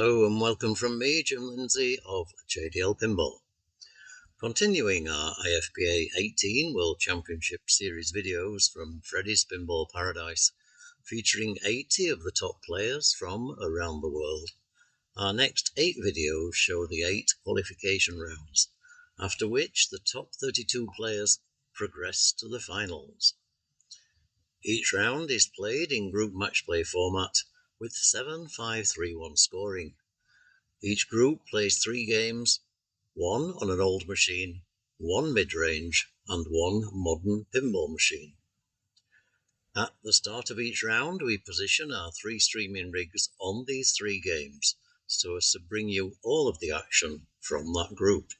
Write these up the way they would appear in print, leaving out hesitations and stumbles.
Hello and welcome from me, Jim Lindsay of JDL Pinball. Continuing our IFPA18 World Championship Series videos from Freddy's Pinball Paradise, featuring 80 of the top players from around the world. Our next 8 videos show the 8 qualification rounds, after which the top 32 players progress to the finals. Each round is played in group match play format with 7-5-3-1 scoring. Each group plays 3 games, 1 on an old machine, 1 mid-range, and 1 modern pinball machine. At the start of each round, we position our 3 streaming rigs on these 3 games, so as to bring you all of the action from that group.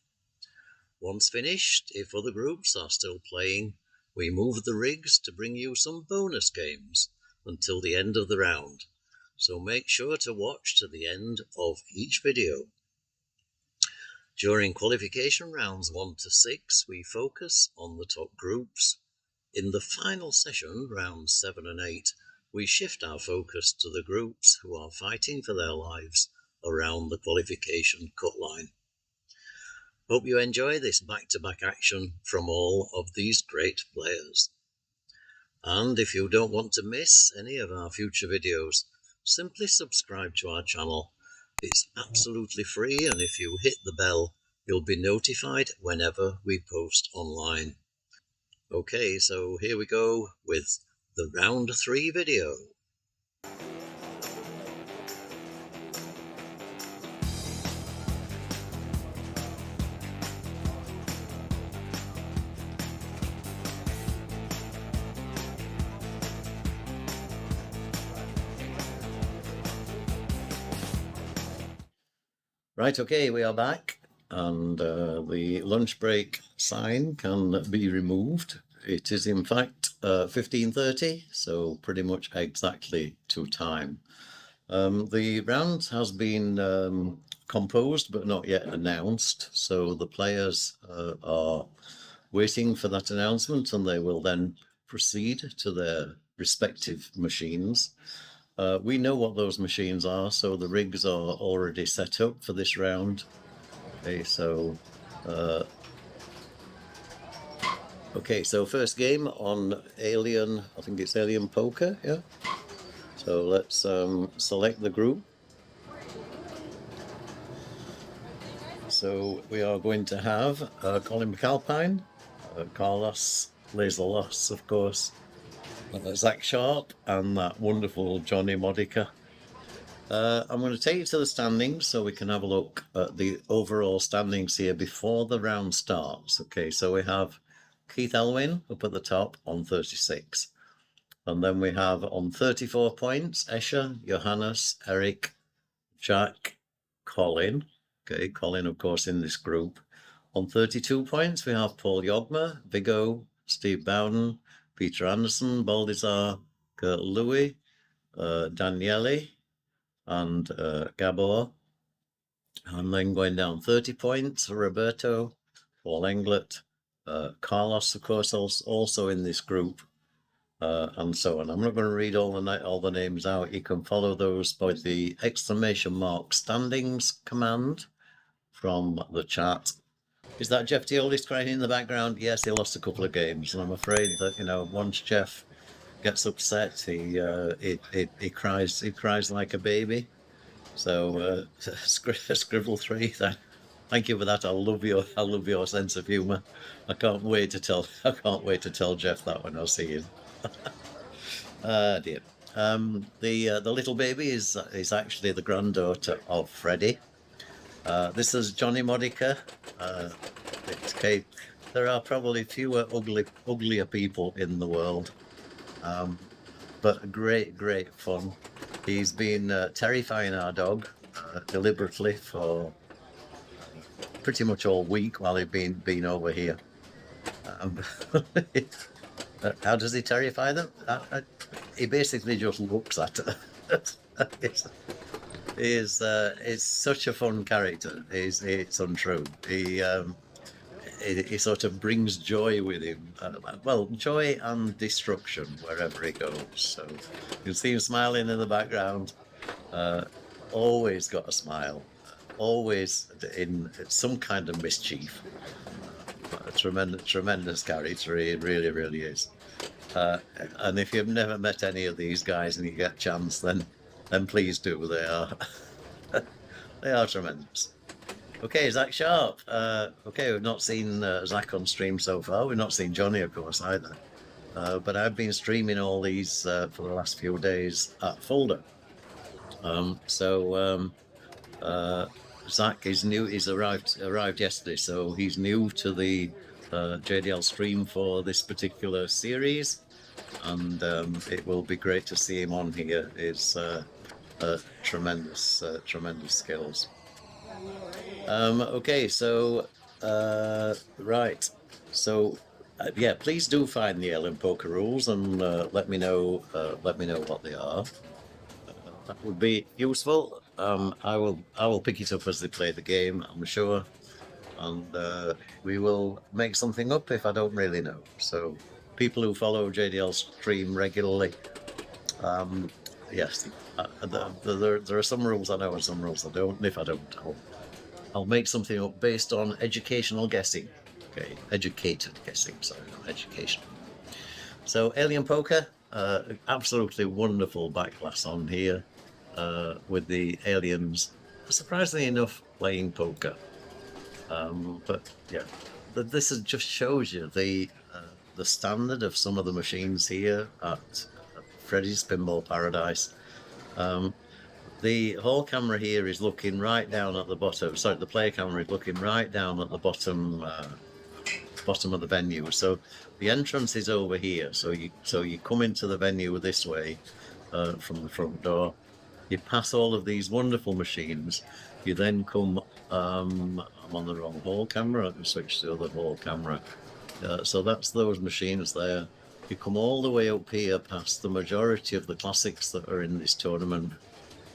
Once finished, if other groups are still playing, we move the rigs to bring you some bonus games until the end of the round. So make sure to watch to the end of each video. During qualification rounds 1 to 6, we focus on the top groups. In the final session, rounds 7 and 8, we shift our focus to the groups who are fighting for their lives around the qualification cut line. Hope you enjoy this back-to-back action from all of these great players. And if you don't want to miss any of our future videos, simply subscribe to our channel. It's absolutely free, and if you hit the bell, you'll be notified whenever we post online. Okay, so here we go with the round 3 video. Right, okay, we are back, and the lunch break sign can be removed. It is in fact 15:30, so pretty much exactly to time. The round has been composed but not yet announced, so the players are waiting for that announcement, and they will then proceed to their respective machines. We know what those machines are, so the rigs are already set up for this round. Okay, so first game on Alien, I think it's Alien Poker, yeah? So let's select the group. So we are going to have Colin MacAlpine, Carlos Laserloss, of course, Zach Sharpe, and that wonderful Johnny Modica. I'm going to take you to the standings so we can have a look at the overall standings here before the round starts. Okay, so we have Keith Elwin up at the top on 36. And then we have on 34 points, Escher, Johannes, Eric, Jack, Colin. Okay, Colin, of course, in this group. On 32 points, we have Paul Yogma, Viggo, Steve Bowden, Peter Anderson, Baldizar, Kurt Louis, Daniele, and Gabor. And then going down 30 points, Roberto, Paul Englert, Carlos, of course, also in this group, and so on. I'm not going to read all the names out. You can follow those by the ! standings command from the chat. Is that Jeff Teolis crying in the background? Yes, he lost a couple of games, and I'm afraid that, you know, once Jeff gets upset, he cries like a baby. So Scribble 3, thank you for that. I love your sense of humour. I can't wait to tell Jeff that when I see him. Dear. The little baby is actually the granddaughter of Freddy. This is Johnny Modica. Okay, there are probably fewer uglier people in the world, but great fun. He's been terrifying our dog deliberately for pretty much all week while he's been over here. How does he terrify them? He basically just looks at her. He's such a fun character. It's untrue. He sort of brings joy with him. Well, joy and destruction wherever he goes. So you can see him smiling in the background. always got a smile, always in some kind of mischief. A tremendous character, he really, really is. And if you've never met any of these guys and you get a chance, then please do. They are they are tremendous. Okay, Zach Sharpe. Okay, we've not seen Zach on stream so far. We've not seen Johnny, of course, either. But I've been streaming all these for the last few days at Folder. Zach is new. He's arrived yesterday, so he's new to the JDL stream for this particular series, and it will be great to see him on here. It's tremendous skills. Okay, so right, so yeah, please do find the Alien Poker rules and let me know what they are. That would be useful. I will pick it up as they play the game, I'm sure, and we will make something up if I don't really know. So people who follow JDL stream regularly, yes, there are some rules I know and some rules I don't, and if I don't, I'll make something up based on educational guessing. Okay, educated guessing, sorry, not education. So Alien Poker, absolutely wonderful backglass on here with the aliens, surprisingly enough, playing poker. But yeah, this just shows you the standard of some of the machines here at Freddy's Pinball Paradise. The hall camera here is looking right down at the bottom. Sorry, the player camera is looking right down at the bottom of the venue. So the entrance is over here. So you come into the venue this way from the front door. You pass all of these wonderful machines. You then come. I'm on the wrong hall camera. I can switch to the other hall camera. So that's those machines there. You come all the way up here past the majority of the classics that are in this tournament.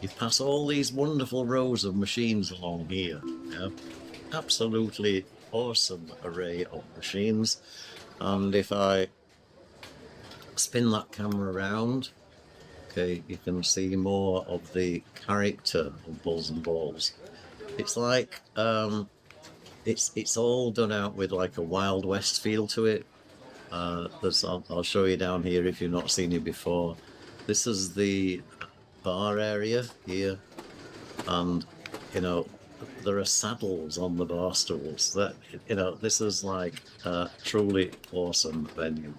You pass all these wonderful rows of machines along here. Yeah? Absolutely awesome array of machines. And if I spin that camera around, okay, you can see more of the character of Bulls&Balls. It's like it's all done out with like a Wild West feel to it. I'll show you down here if you've not seen it before. This is the bar area here, and you know there are saddles on the bar stools. That this is like a truly awesome venue.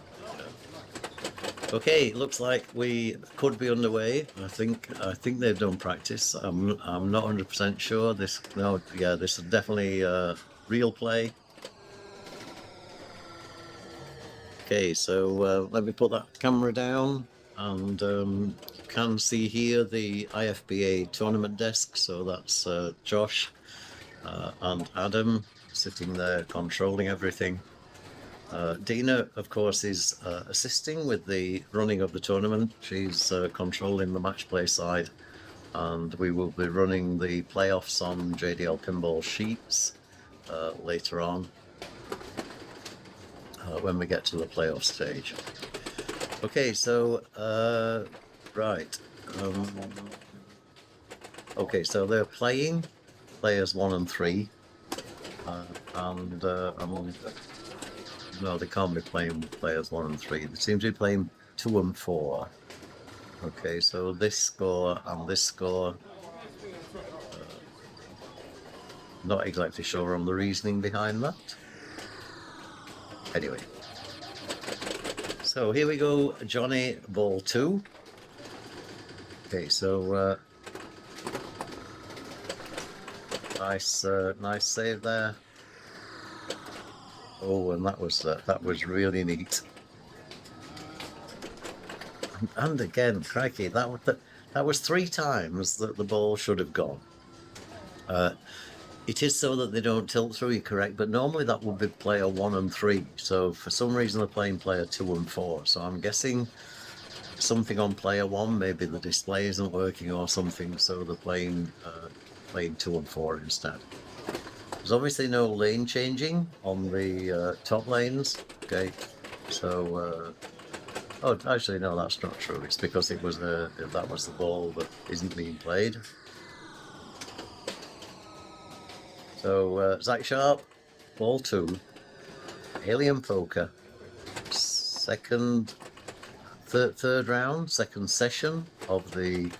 Okay, looks like we could be underway. I think they've done practice. I'm not 100% sure. This is definitely real play. Okay, so let me put that camera down, and you can see here the IFPA tournament desk. So that's Josh and Adam sitting there controlling everything. Dina, of course, is assisting with the running of the tournament. She's controlling the match play side, and we will be running the playoffs on JDL Pinball sheets later on when we get to the playoff stage. Okay, so right. Okay, so they're playing players 1 and 3, and no, they can't be playing players 1 and 3. They seem to be playing 2 and 4. Okay, so this score and this score. Not exactly sure on the reasoning behind that. Anyway. So here we go, Johnny, ball 2. Okay, so nice save there. Oh, and that was really neat. And again, crikey, that was 3 times that the ball should have gone. It is so that they don't tilt through, you're correct, but normally that would be player 1 and 3. So for some reason they're playing player 2 and 4. So I'm guessing something on player 1, maybe the display isn't working or something, so they're playing 2 and 4 instead. There's obviously no lane changing on the top lanes. Okay, so oh, actually no, that's not true. It's because that was the ball that isn't being played. So Zach Sharpe, ball 2, Alien Poker, third round, second session of the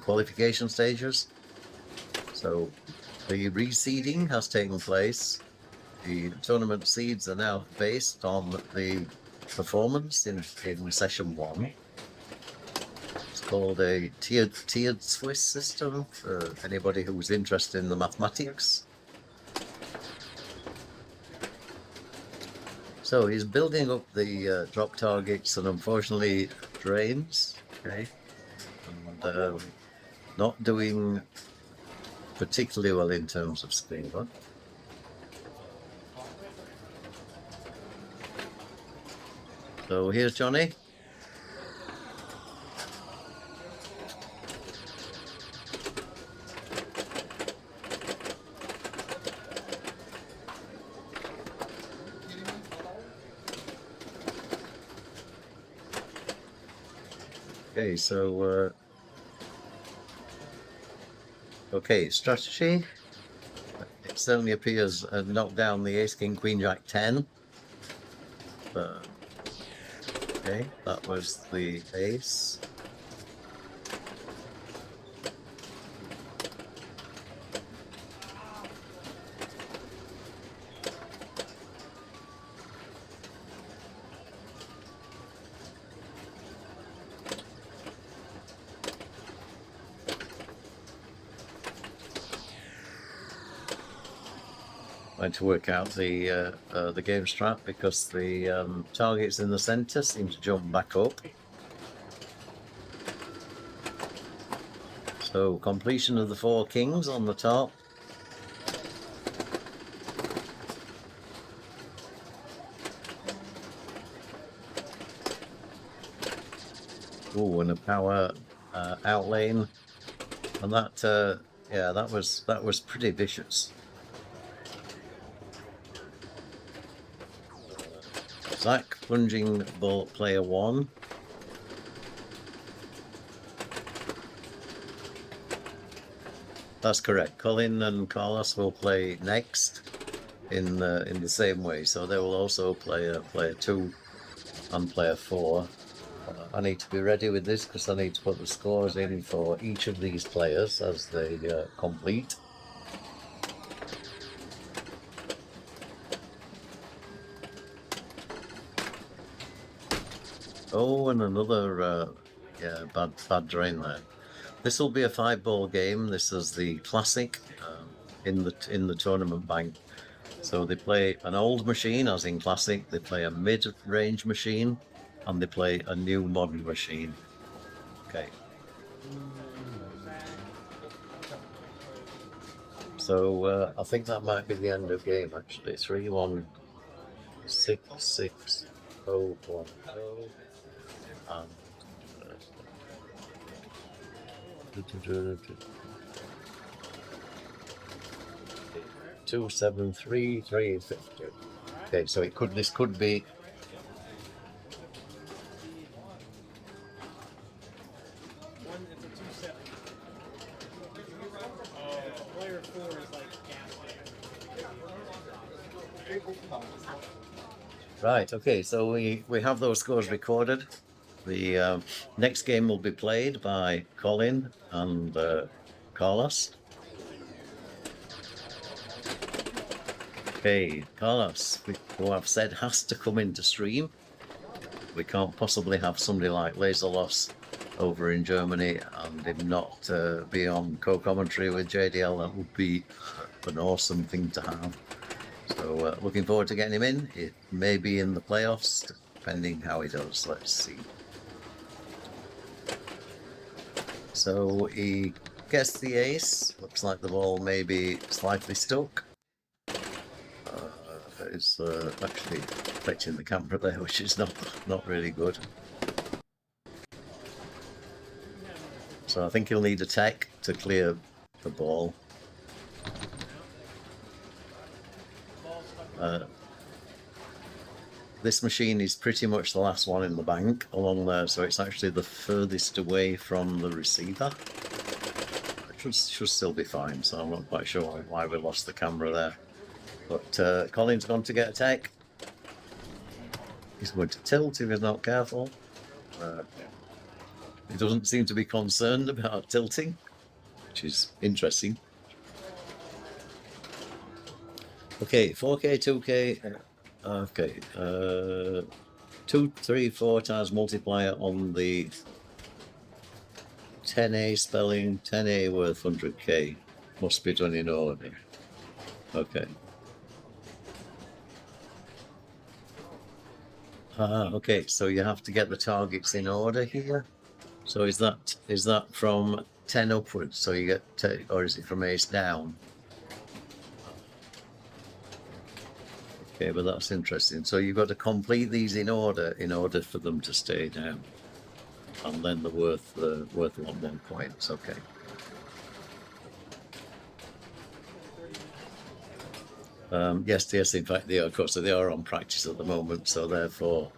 qualification stages. So the reseeding has taken place. The tournament seeds are now based on the performance in session 1. It's called a tiered Swiss system for anybody who's interested in the mathematics. So he's building up the drop targets and unfortunately drains, okay, and not doing particularly well in terms of score. So here's Johnny. Okay, so okay, strategy. It certainly appears knocked down the ace king queen jack 10. Okay, that was the ace. Trying to work out the game strat because the targets in the center seem to jump back up. So completion of the 4 kings on the top. Oh, and a power out lane, and that yeah, that was pretty vicious. Zach plunging ball player 1. That's correct. Colin and Carlos will play next in the same way, so they will also play player 2 and player 4. I need to be ready with this because I need to put the scores in for each of these players as they complete. Oh, and another yeah, bad drain there. This will be a 5-ball game. This is the classic in the tournament bank. So they play an old machine, as in classic. They play a mid-range machine, and they play a new modern machine. Okay. So I think that might be the end of game. Actually, 3-1, 6-6, 0-1-0. And 2-7-3, 3-50. Okay, so this could be. Right, okay, so we have those scores recorded. The next game will be played by Colin and Carlos. Okay, Carlos, who I've said has to come into stream. We can't possibly have somebody like Laserloss over in Germany and him not be on co-commentary with JDL. That would be an awesome thing to have. So looking forward to getting him in. It may be in the playoffs, depending how he does. Let's see. So he gets the ace. Looks like the ball may be slightly stuck. It's actually affecting the camera there, which is not really good. So I think he'll need a tech to clear the ball. This machine is pretty much the last one in the bank along there, so it's actually the furthest away from the receiver. should still be fine, so I'm not quite sure why we lost the camera there. But Colin's gone to get a take. He's going to tilt if he's not careful. He doesn't seem to be concerned about tilting, which is interesting. Okay, 4K, 2K. Okay, 2, 3, 4 times multiplier on the 10A spelling, 10A worth 100K. Must be done in order. Okay. Okay, so you have to get the targets in order here. So is that from 10 upwards? So you get 10, or is it from ace down? Okay, but that's interesting. So you've got to complete these in order for them to stay down, and then they're worth 1 points. Okay. Yes. In fact, they are. Of course, they are on practice at the moment, so therefore,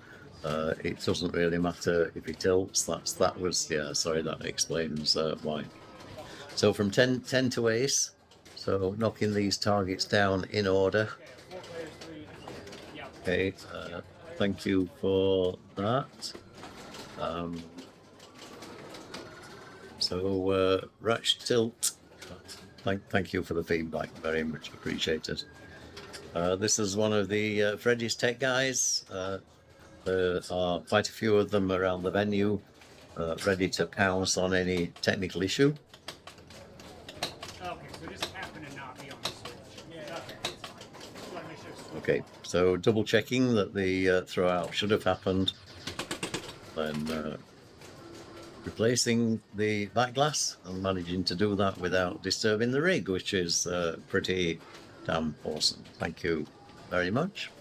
it doesn't really matter if he tilts. Sorry, that explains why. So from 10 to ace. So knocking these targets down in order. Okay, thank you for that. So Ratch tilt. Thank you for the feedback, very much appreciated. This is one of the Freddy's tech guys. There are quite a few of them around the venue, ready to pounce on any technical issue. Okay, so double checking that the throwout should have happened, then replacing the back glass and managing to do that without disturbing the rig, which is pretty damn awesome. Thank you very much.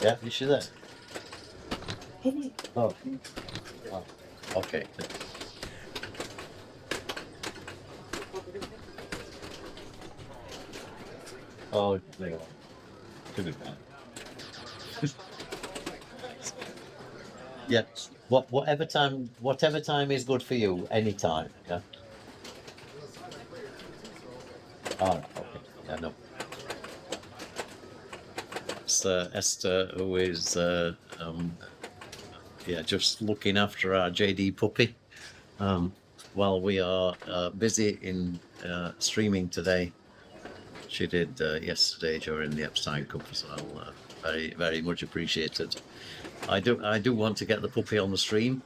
Yeah, is she there? Oh, okay. Oh, there you go. Could be bad. Yeah, whatever time is good for you, anytime. Yeah. All right. Okay. Yeah. No. It's Esther, who is just looking after our JD puppy while we are busy in streaming today. She did yesterday during the Epstein Cup as well. Very, very much appreciated. I do want to get the puppy on the stream.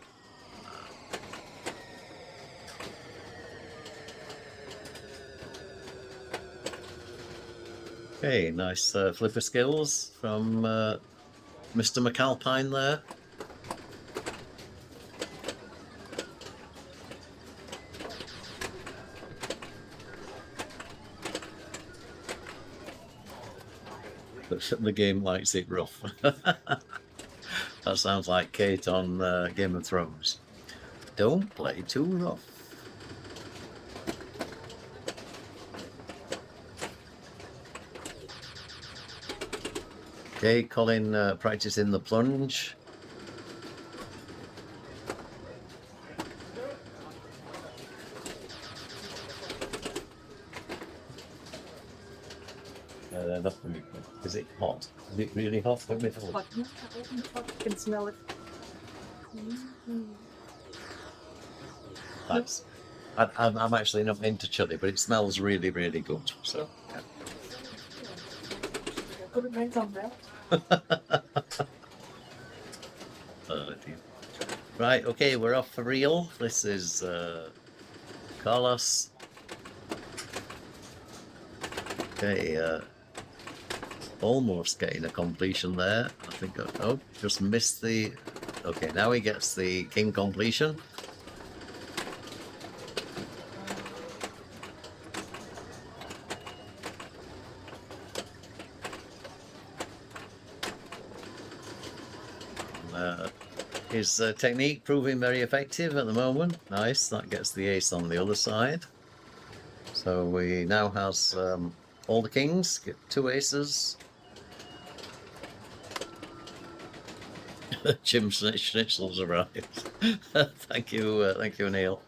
Okay, nice flipper skills from Mr. MacAlpine there. But the game likes it rough. That sounds like Kate on Game of Thrones. Don't play too rough. Okay, Colin practicing the plunge. Is it hot? Is it really hot? Let me hot. I can smell it. Thanks. I'm actually not into chili, but it smells really, really good. So. Yeah. Put it right on that. Oh, dear. Right, okay, we're off for real. This is Carlos. Okay, almost getting a completion there. I think, just missed the... Okay, now he gets the king completion. His technique proving very effective at the moment. Nice, that gets the ace on the other side. So we now has all the kings, get 2 aces. Jim Schnitzel's arrived. Thank you, Neil.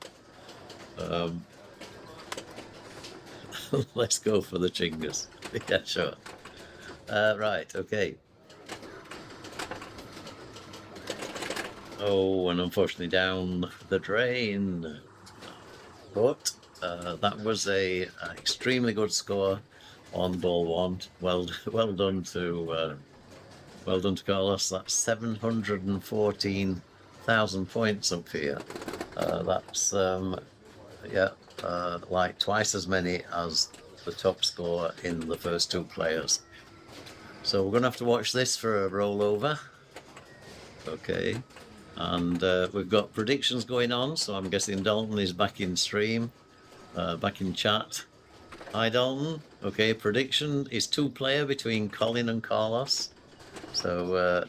Let's go for the chingas. Yeah, sure. Right, okay. Oh, and unfortunately down the drain. But that was a extremely good score on ball 1. Well done to Carlos. That's 714,000 points up here. That's like twice as many as the top score in the first 2 players. So we're going to have to watch this for a rollover. Okay. And we've got predictions going on, so I'm guessing Dalton is back in stream, back in chat. Hi Dalton. Okay, prediction is 2-player between Colin and Carlos. So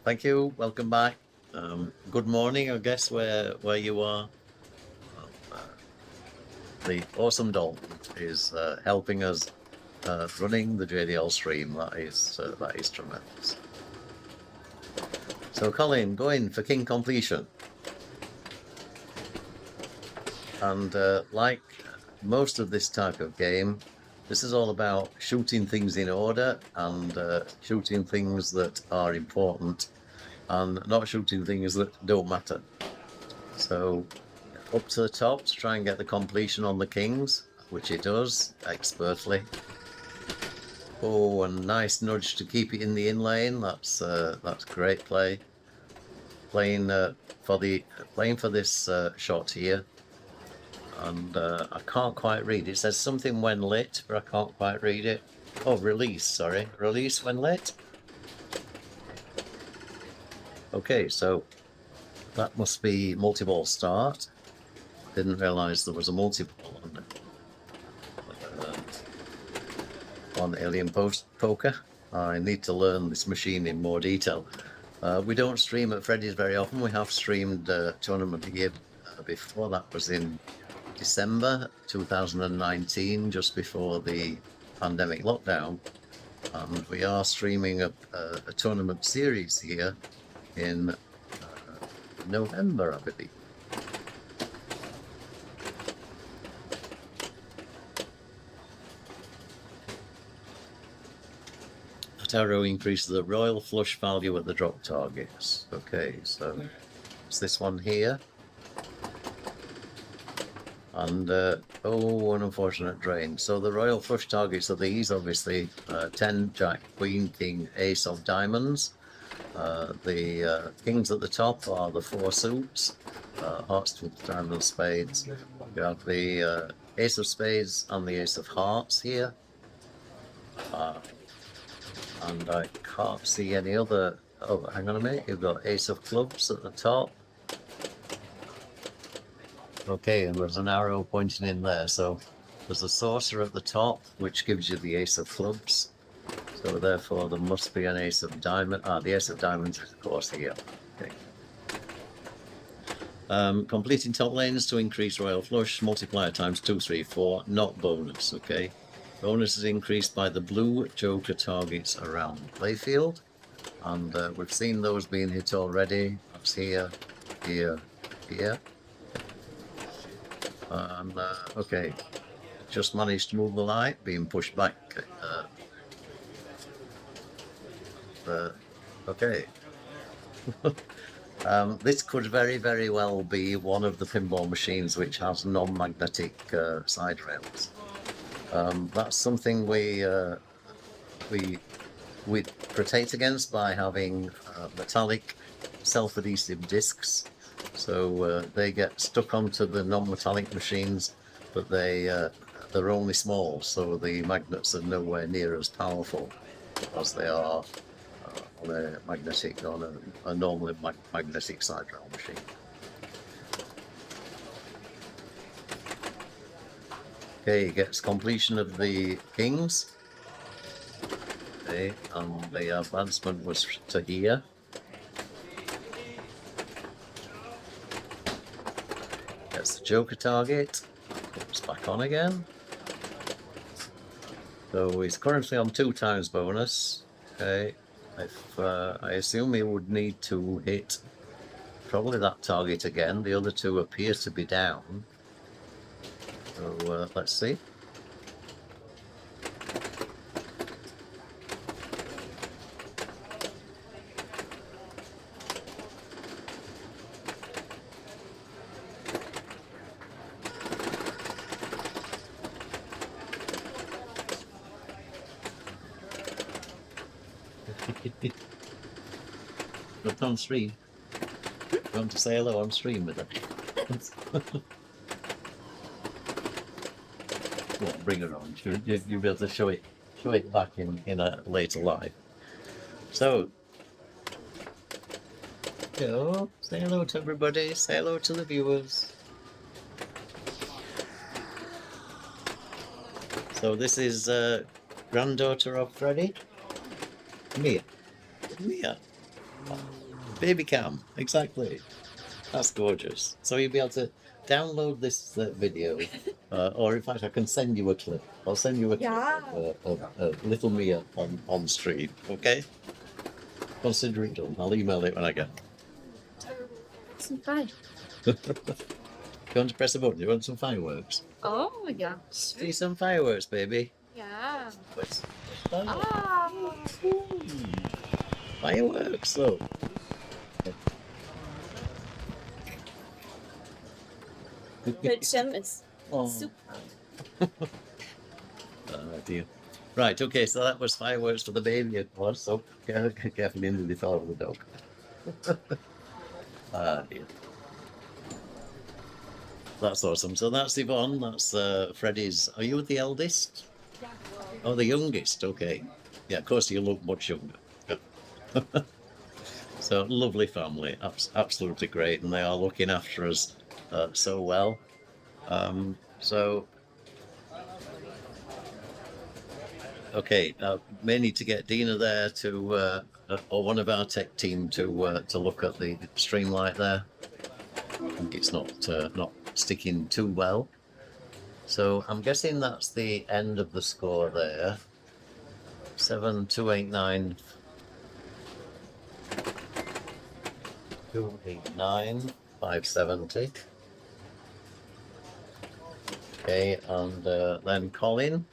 thank you, welcome back. Good morning, I guess, where you are. The awesome Dalton is helping us running the JDL stream. That is tremendous. So Colin, going for king completion. And like most of this type of game, this is all about shooting things in order and shooting things that are important and not shooting things that don't matter. So up to the top to try and get the completion on the kings, which it does expertly. Oh, and nice nudge to keep it in the in lane. That's great play. Playing for this shot here, and I can't quite read. It says something when lit, but I can't quite read it. Oh, release. Sorry, release when lit. Okay, so that must be multi-ball start. Didn't realise there was a multi-ball on Alien Poker. I need to learn this machine in more detail. We don't stream at Freddy's very often. We have streamed a tournament here before. That was in December 2019, just before the pandemic lockdown. And we are streaming a tournament series here in November, I believe. Arrow increases the royal flush value at the drop targets. Okay, so it's this one here. And oh, an unfortunate drain. So the royal flush targets are these, obviously 10, Jack, Queen, King, Ace of Diamonds. The kings at the top are the 4 suits, hearts, diamonds, spades. We have the Ace of Spades and the Ace of Hearts here. And I can't see any other. Oh, hang on a minute. You've got Ace of Clubs at the top. Okay, and there's an arrow pointing in there. So there's a saucer at the top, which gives you the Ace of Clubs. So therefore, there must be an Ace of Diamonds. The Ace of Diamonds is, of course, here. Okay. Completing top lanes to increase royal flush. Multiplier times 2, 3, 4. Not bonus. Okay. Bonus is increased by the blue joker targets around the playfield, and we've seen those being hit already. That's here, here, here. And okay, just managed to move the light, being pushed back. Okay. This could very, very well be one of the pinball machines which has non-magnetic side rails. That's something we protect against by having metallic self-adhesive discs. So they get stuck onto the non-metallic machines, but they're only small, so the magnets are nowhere near as powerful as they are on a normal magnetic side rail machine. Okay, he gets completion of the kings. Okay, and the advancement was to here. Gets the Joker target. It's back on again. So he's currently on 2 times bonus. Okay. If I assume he would need to hit probably that target again. The other 2 appear to be down. So let's see. Look on stream. You want to say hello on stream with them? Well, bring her on. You'll be able to show it back in a later live. So, say hello to everybody. Say hello to the viewers. So this is granddaughter of Freddy, Mia. Baby cam, exactly. That's gorgeous. So you'll be able to download this video, or in fact I can send you a clip. I'll send you a clip of little Mia on stream, okay? Consider it done. I'll email it when I get Some fun. You want to press a button? You want some fireworks? Oh, yeah. See some fireworks, baby. Yeah. What's fireworks, look. Good Sim is super. Oh dear. Right, okay, so that was fireworks for the baby, of course, so carefully into the fall of the dog. Ah dear. That's awesome. So that's Yvonne, that's Freddy's. Are you the eldest? Oh, the youngest, okay. Yeah, of course you look much younger. So lovely family, absolutely great, and they are looking after us so well. So okay, may need to get Dina there to or one of our tech team to look at the stream light there. I think it's not sticking too well. So I'm guessing that's the end of the score there. 7,289. 289, 570. Okay, and then Colin.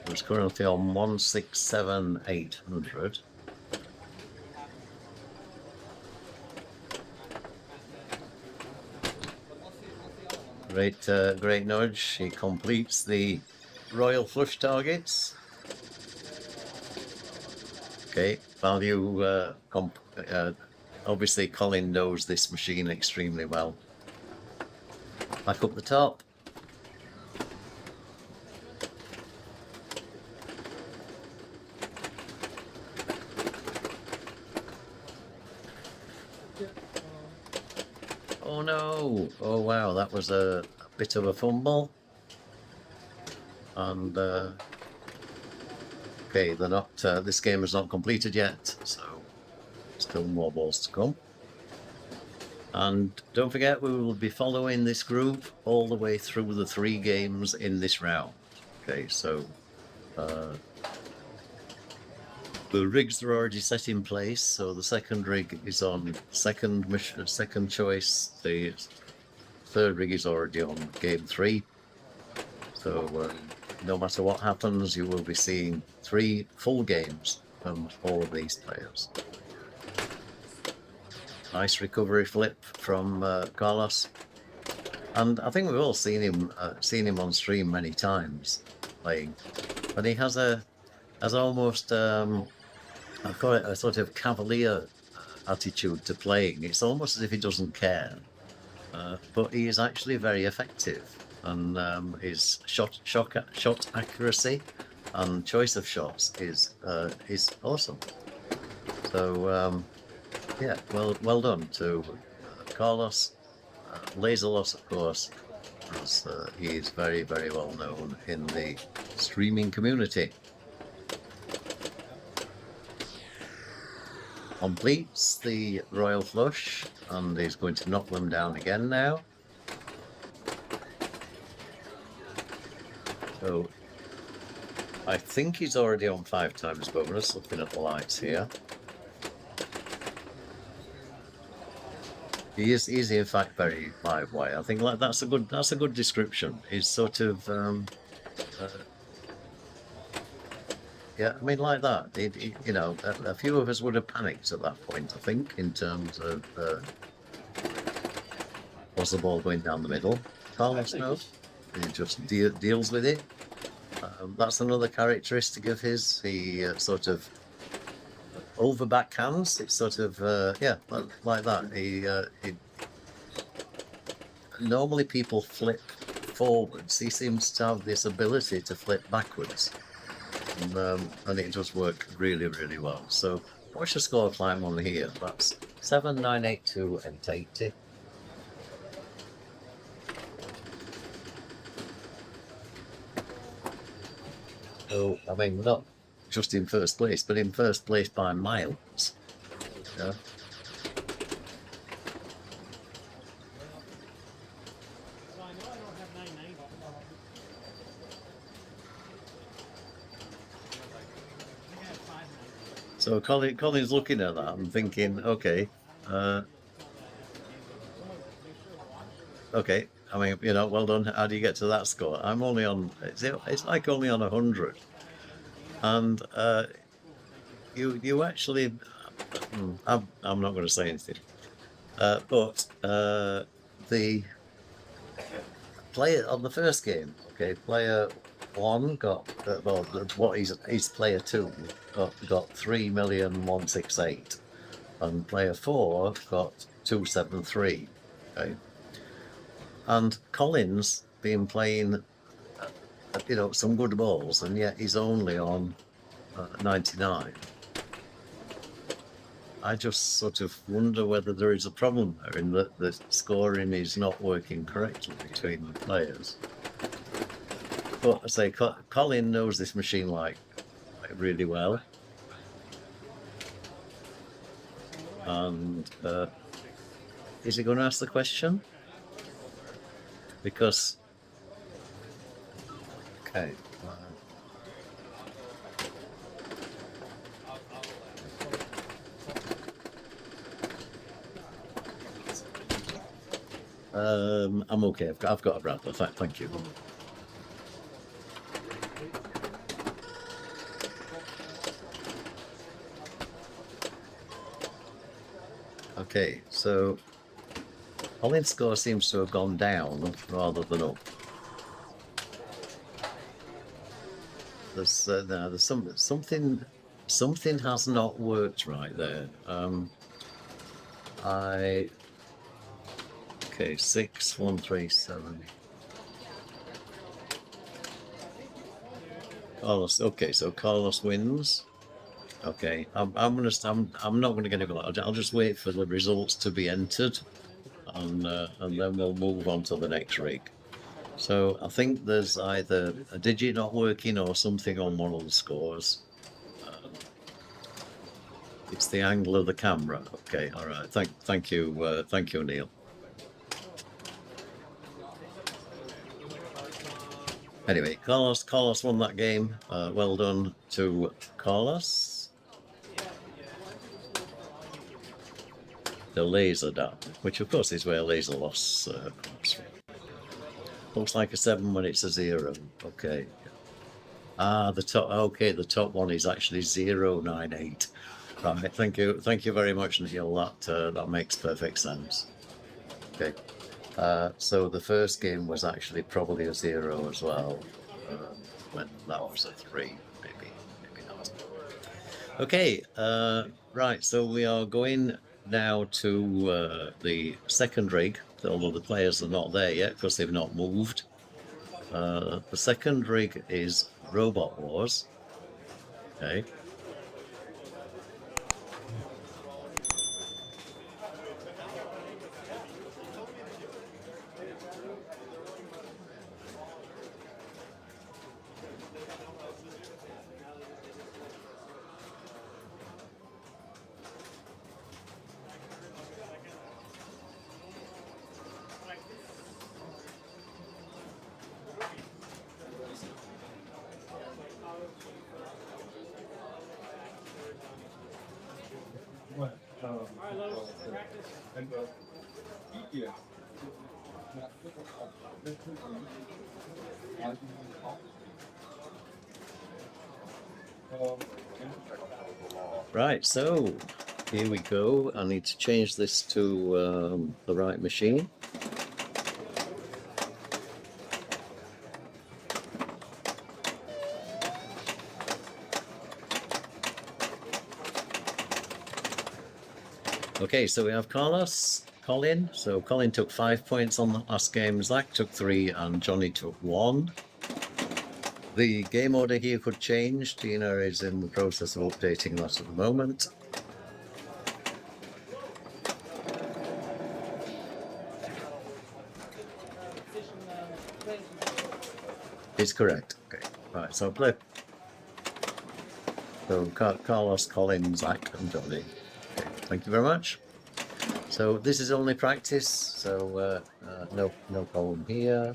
It's currently on 167,800. Great nudge. He completes the royal flush targets. Okay, value. Obviously, Colin knows this machine extremely well. Back up the top. Oh no! Oh wow, that was a bit of a fumble. And okay, they're not. This game is not completed yet, so still more balls to come. And don't forget, we will be following this group all the way through the 3 games in this round. Okay, so the rigs are already set in place. So the second rig is on second choice. The third rig is already on game 3. So no matter what happens, you will be seeing 3 full games from all of these players. Nice recovery flip from Carlos, and I think we've all seen him on stream many times playing, but he has almost I call it a sort of cavalier attitude to playing. It's almost as if he doesn't care, but he is actually very effective, and his shot accuracy and choice of shots is awesome. So yeah, well done to Carlos. Laserloss, of course, as he is very, very well known in the streaming community. completes the royal flush, and he's going to knock them down again now. So I think he's already on 5 times bonus, looking at the lights here. He's in fact very lively. I think like that's a good description. He's sort of yeah, I mean like that. You know, a few of us would have panicked at that point, I think, in terms of was the ball going down the middle. Carlos knows. He just deals with it. That's another characteristic of his. He sort of over backhands. It's sort of yeah, like that. He normally people flip forwards. He seems to have this ability to flip backwards, and it does work really, really well. So what's your score climb on here? That's 7,982 and 880. So I mean, not just in first place, but in first place by miles. Yeah. So Colin's looking at that and thinking, okay, okay. I mean, you know, well done. How do you get to that score? I'm only on. It's like only on 100, and you actually. I'm not going to say anything, but the player on the first game, okay, player 1 got well, what he's player 2 got 3,168, and player 4 got 273. Okay, and Colin's been playing, you know, some good balls, and yet he's only on 99. I just sort of wonder whether there is a problem there in that the scoring is not working correctly between the players. But I say, Colin knows this machine like really well, and is he going to ask the question? Because okay. I'm okay. I've got a rattler. Thank you. Okay, so Colin's score seems to have gone down rather than up. There's something has not worked right there. Okay, 6,137. Carlos. Okay, so Carlos wins. Okay, I'm not going to get it. I'll just wait for the results to be entered, and then we'll move on to the next rig. So I think there's either a digit not working or something on one of the scores. It's the angle of the camera. Okay, all right. Thank you, Neil. Anyway, Carlos won that game. Well done to Carlos. Delaserda, which of course is where laser loss comes from. Looks like a 7 when it's a 0. Okay. Ah, the top one is actually 098. Right. Thank you very much, Neil. That makes perfect sense. Okay. So the first game was actually probably a 0 as well, when that was a 3, maybe not. Okay, right, so we are going now to the second rig, although the players are not there yet because they've not moved. The second rig is Robot Wars. Okay. Right, so here we go. I need to change this to the right machine. Okay, so we have Colin. So Colin took 5 points on the last game, Zach took 3, and Johnny took 1. The game order here could change. Dina is in the process of updating that at the moment. It's correct. Okay, right, so play. So Carlos, Colin, Zach, and Johnny. Okay, thank you very much. So this is only practice, so no problem here.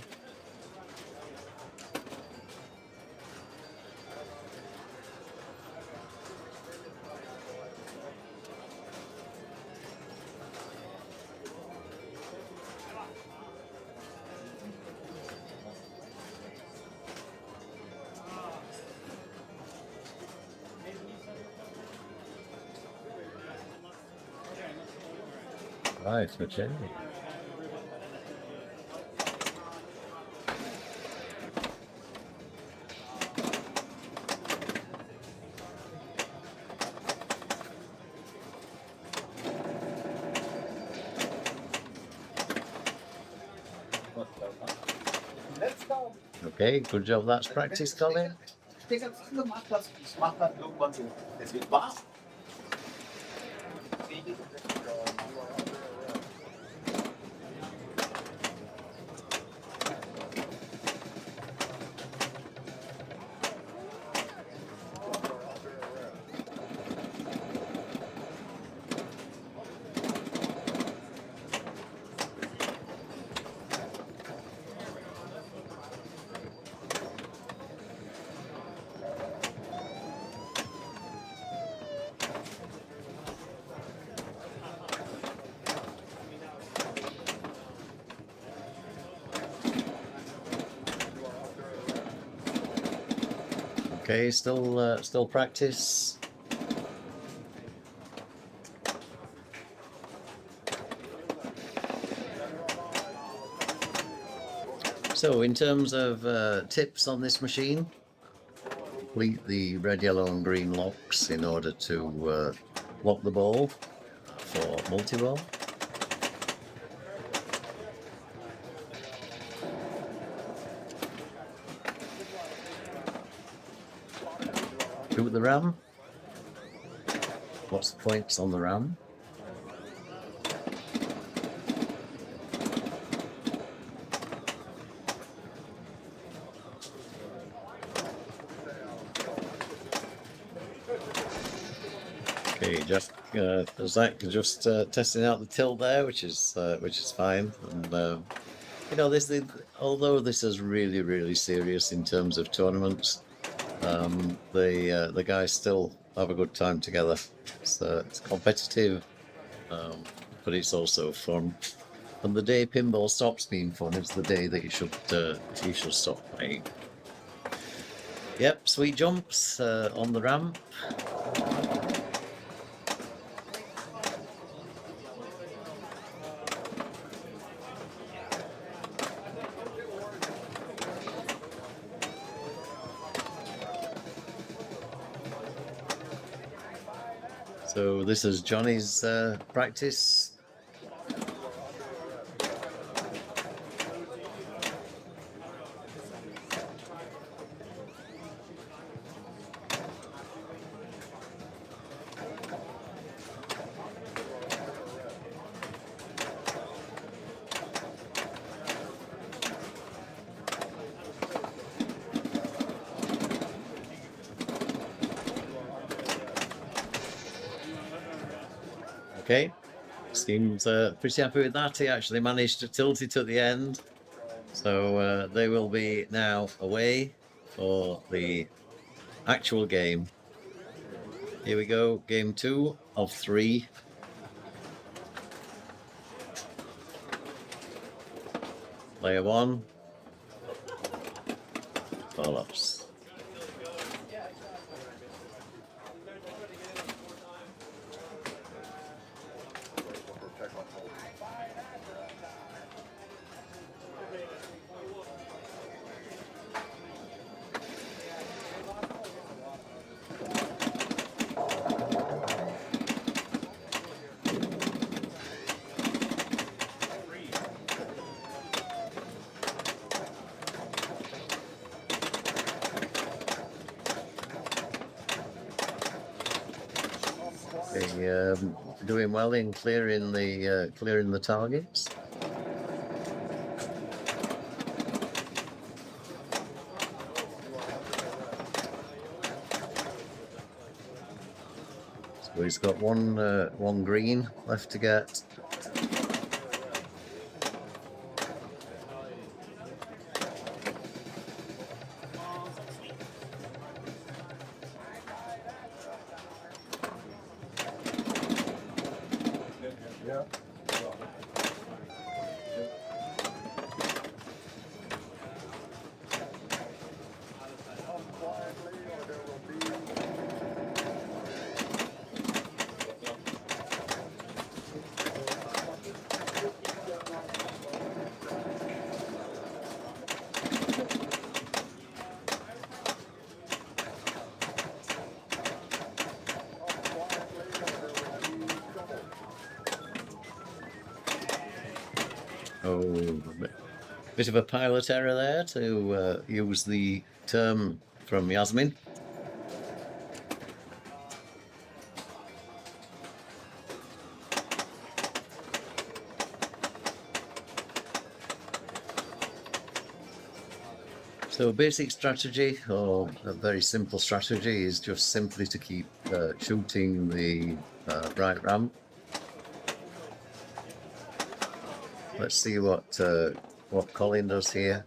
Right, okay. Let's go. Okay, good job. That's practice, Colin. Ich mach das irgendwann so. Es wird wahr. Okay, still practice. So in terms of tips on this machine, complete the red, yellow and green locks in order to lock the ball for multi-ball. Shoot the ram. Lots of points on the ram. Okay, Zach just testing out the tilt there, which is fine. And you know, although this is really serious in terms of tournaments, the guys still have a good time together. It's competitive, but it's also fun. And the day pinball stops being fun is the day that you should stop playing. Yep, sweet jumps on the ramp. So this is Johnny's practice. Okay, seems pretty happy with that. He actually managed to tilt it at the end. So they will be now away for the actual game. Here we go, game 2 of 3. Layer 1. Carlos. Doing well in clearing the targets. So he's got one green left to get. Oh, bit of a pilot error there, to use the term from Yasmin. So basic strategy, or a very simple strategy, is just simply to keep shooting the right ramp. Let's see what Colin does here.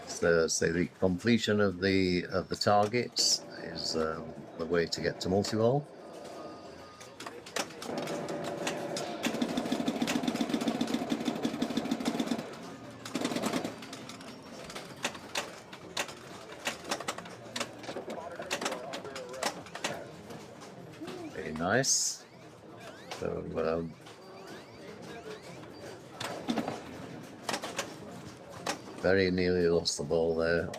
So, say the completion of the targets is the way to get to multi-ball. Very nice. So very nearly lost the ball there.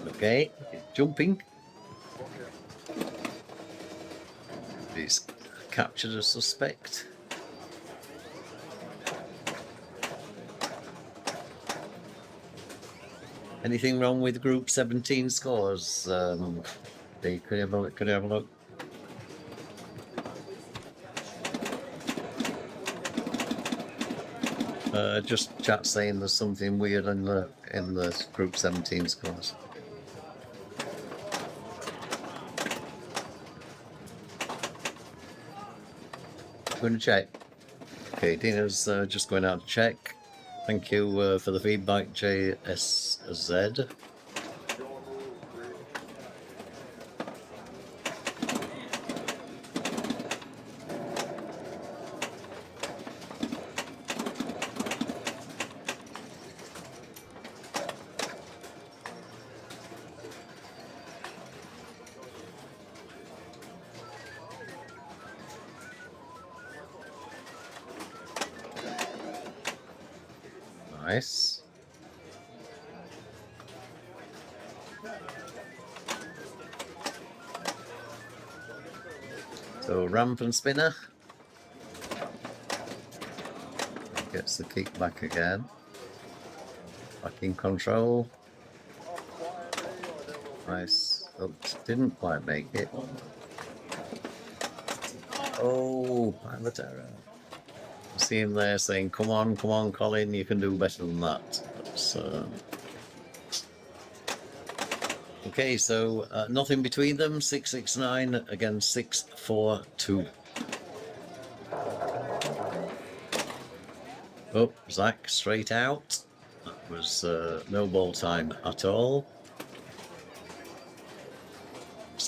Okay, jumping. He's captured a suspect. Anything wrong with Group 17 scores? Could you have a look? Just chat saying there's something weird in the Group 17 scores. Going to check. Okay, Dina's just going out to check. Thank you for the feedback, JSZ. Nice. So ramp and spinner. Gets the kick back again. Back in control. Nice. Oh, didn't quite make it. Oh, pilot error. See him there saying, come on, Colin, you can do better than that. Okay, so nothing between them, 669 against 642. Oh, Zach straight out. That was no ball time at all.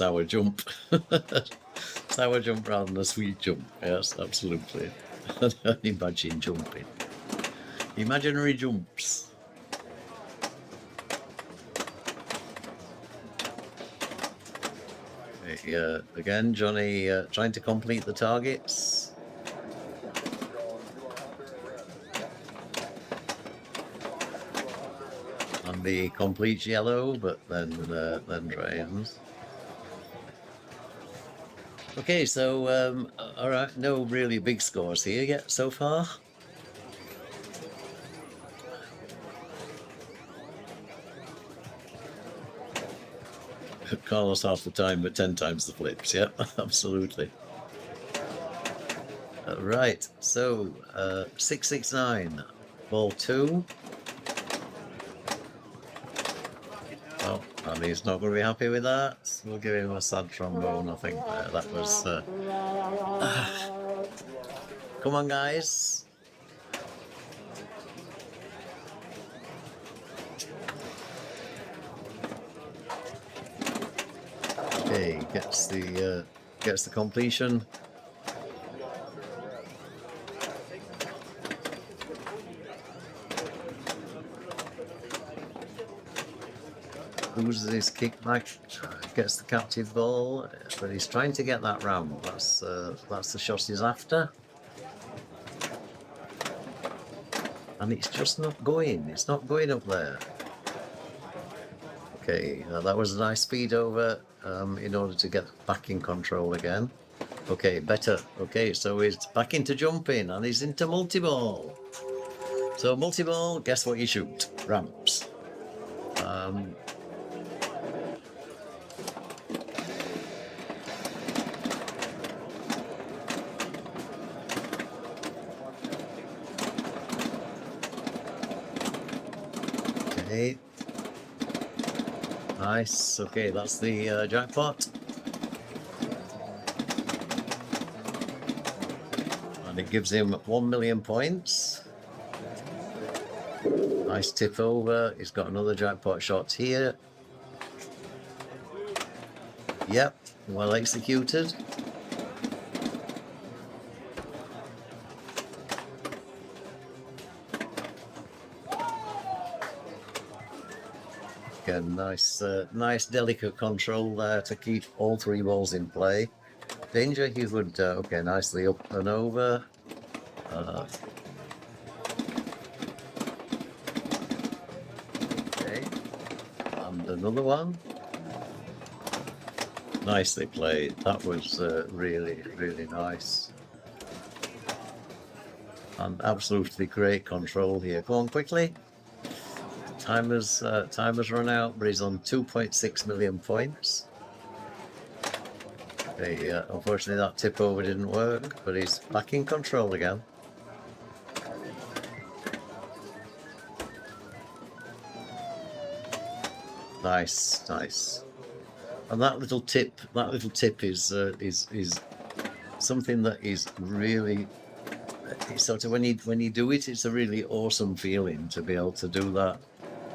sour jump. Sour jump rather than a sweet jump. Yes, absolutely. Imagine jumping. Imaginary jumps. Again, Johnny trying to complete the targets. And the complete yellow, but then drains. Okay, so all right, no really big scores here yet so far. Carlos half the time, but 10 times the flips. Yep, absolutely. Right, so 669, ball 2. Oh, and he's not going to be happy with that. We'll give him a sad trombone, I think. That was... Come on, guys. Okay, gets the completion. Loses his kickback, gets the captive ball, but he's trying to get that round. That's the shot he's after. And it's just not going. It's not going up there. Okay, that was a nice speed over in order to get back in control again. Okay, better. Okay, so he's back into jumping and he's into multi-ball. So multi-ball, guess what you shoot? Ramps. Okay. Nice. Okay, that's the jackpot. And it gives him 1 million points. Nice tip over. He's got another jackpot shot here. Yep, well executed. Again, nice delicate control there to keep all 3 balls in play. Danger, he would, okay, nicely up and over. Okay, and another one. Nicely played. That was really, really nice. And absolutely great control here. Go on quickly. Time has run out, but he's on 2.6 million points. Okay, unfortunately that tip over didn't work, but he's back in control again. Nice, nice. And that little tip is something that is really sort of when you do it, it's a really awesome feeling to be able to do that.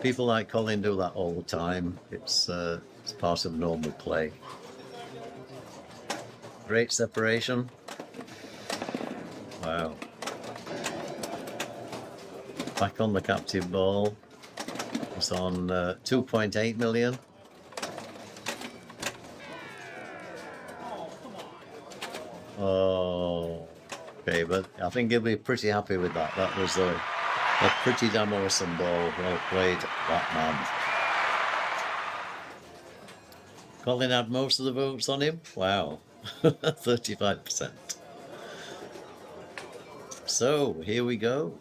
People like Colin do that all the time. It's part of normal play. Great separation. Wow. Back on the captive ball. It's on 2.8 million. Oh, okay, but I think he'll be pretty happy with that. That was a pretty damn awesome ball. Well played, that man. Colin had most of the votes on him. Wow, 35%. So here we go.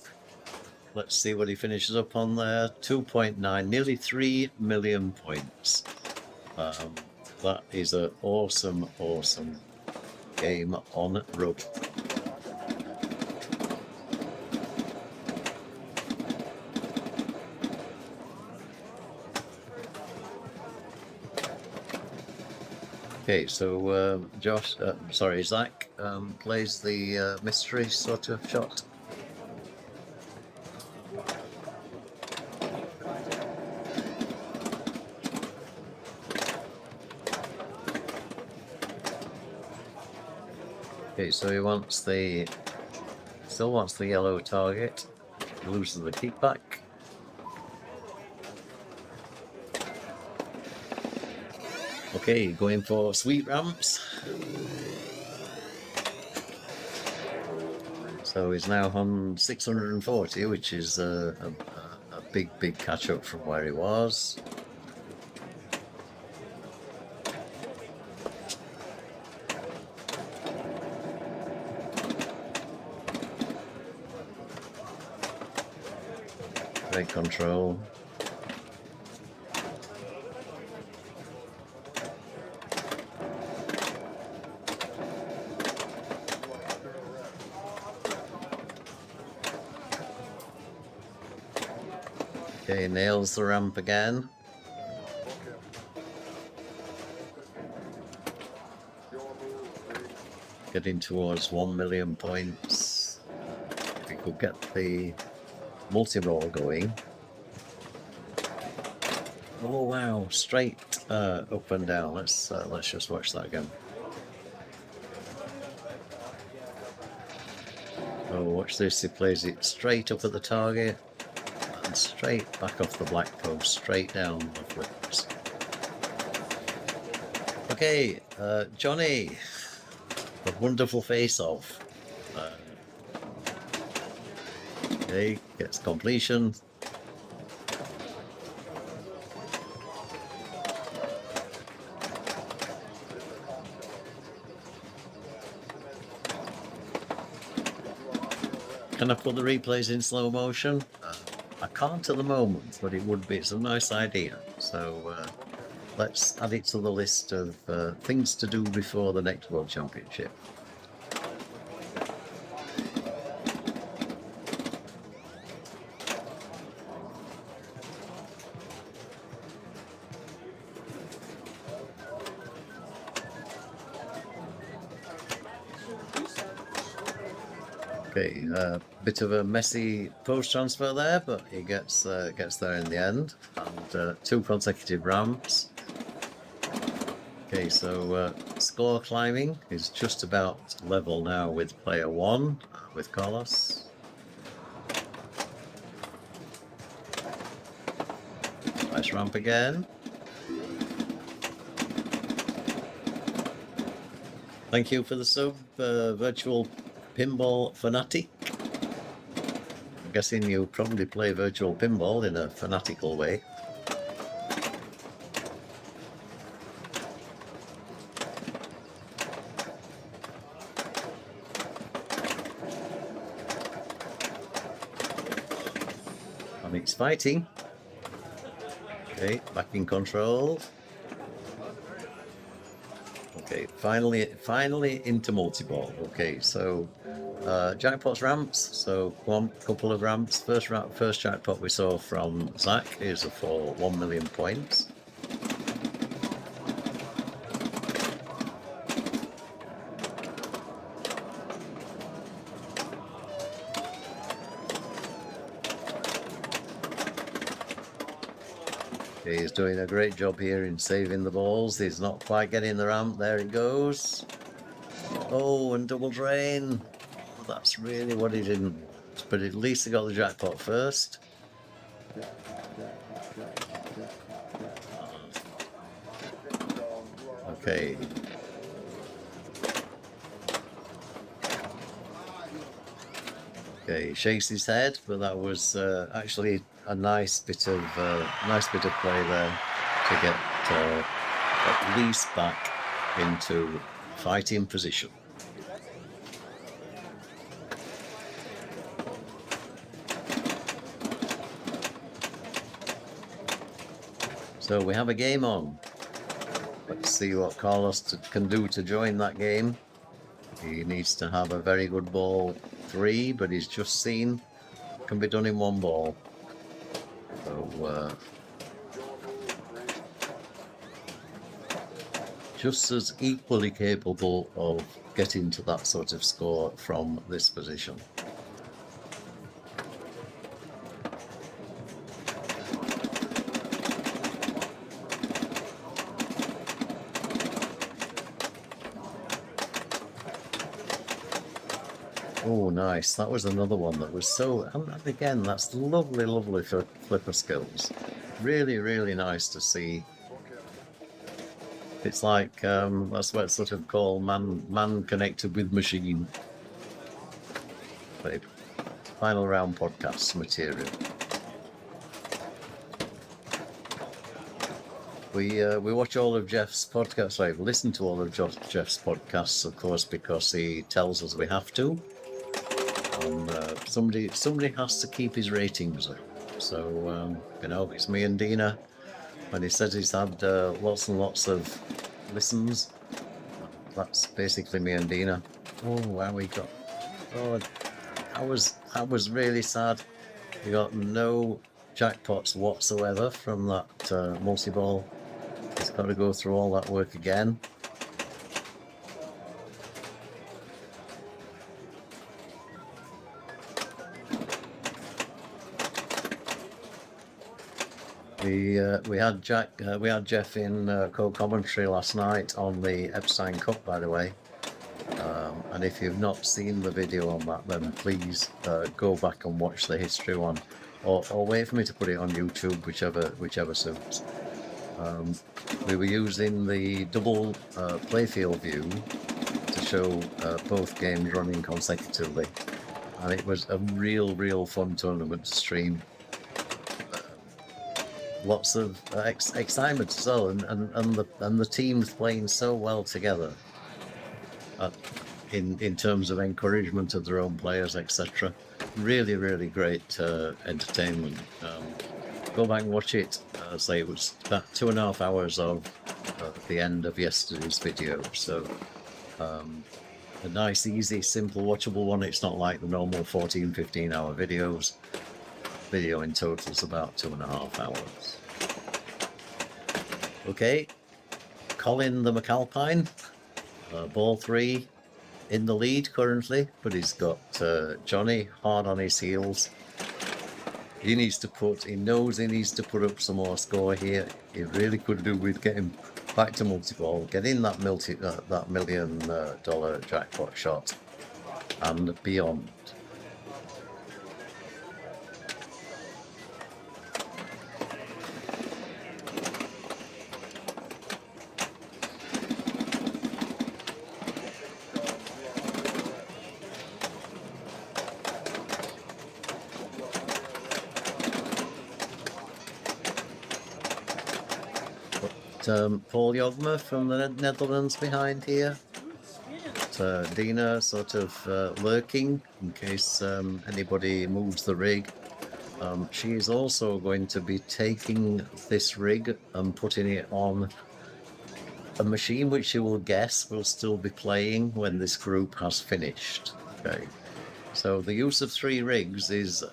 Let's see what he finishes up on there. 2.9, nearly 3 million points. That is an awesome, awesome game on rug. Okay, so Zach plays the mystery sort of shot. Okay, so he wants the, still wants the yellow target. He loses the kickback. Okay, going for sweet ramps. So he's now on 640, which is a big catch up from where he was. Great control. Okay, nails the ramp again. Getting towards 1 million points. If we could get the multi-roll going. Oh wow, straight up and down. Let's just watch that again. Oh, watch this, he plays it straight up at the target and straight back off the black post, straight down the flips. Okay, Johnny, a wonderful face-off. Okay, gets completion. Can I put the replays in slow motion? I can't at the moment, but it would be. It's a nice idea. So let's add it to the list of things to do before the next World Championship. Okay, bit of a messy post transfer there, but he gets there in the end, and 2 consecutive ramps. Okay, so score climbing is just about level now with player 1, with Carlos. Nice ramp again. Thank you for the sub, virtual Pinball fanatic. I'm guessing you probably play virtual pinball in a fanatical way. And it's fighting. Okay, back in control. Okay, finally into multi-ball. Okay, so jackpots ramps. So one couple of ramps. First jackpot we saw from Zach is for 1 million points. He's doing a great job here in saving the balls. He's not quite getting the ramp. There it goes. Oh, and double drain. That's really what he didn't want. But at least he got the jackpot first. Okay. Okay, he shakes his head, but that was actually a nice bit of play there to get at least back into fighting position. So we have a game on. Let's see what Carlos can do to join that game. He needs to have a very good ball 3, but he's just seen can be done in 1 ball. So just as equally capable of getting to that sort of score from this position. Oh, nice. That was another one that was so... And again, that's lovely, lovely flipper skills. Really, really nice to see. It's like, that's what it's sort of called man connected with machine. But final round podcast material. We watch all of Jeff's podcasts. Sorry, we listen to all of Jeff's podcasts, of course, because he tells us we have to. And somebody has to keep his ratings up. So you know, it's me and Dina. And he says he's had lots and lots of listens. That's basically me and Dina. Oh wow, we got. Oh, that was really sad. We got no jackpots whatsoever from that multi-ball. It's got to go through all that work again. We had Jeff in co-commentary last night on the Epstein Cup, by the way. And if you've not seen the video on that, then please go back and watch the history one, or wait for me to put it on YouTube, whichever suits. We were using the double playfield view to show both games running consecutively, and it was a real fun tournament to stream. Lots of excitement as well, and the teams playing so well together. In terms of encouragement of their own players, etc. Really great entertainment. Go back and watch it. Say it was about 2.5 hours of the end of yesterday's video. So a nice, easy, simple, watchable one. It's not like the normal 14-15 hour videos. Video in total is about 2.5 hours. Okay, Colin the MacAlpine, ball 3. In the lead currently, but he's got Johnny hard on his heels. He knows he needs to put up some more score here. He really could do with getting back to multi-ball, getting that $1 million jackpot shot and beyond. Paul Jogma from the Netherlands behind here. Dina sort of lurking in case anybody moves the rig. She is also going to be taking this rig and putting it on a machine which she will guess will still be playing when this group has finished. Okay. So the use of 3 rigs is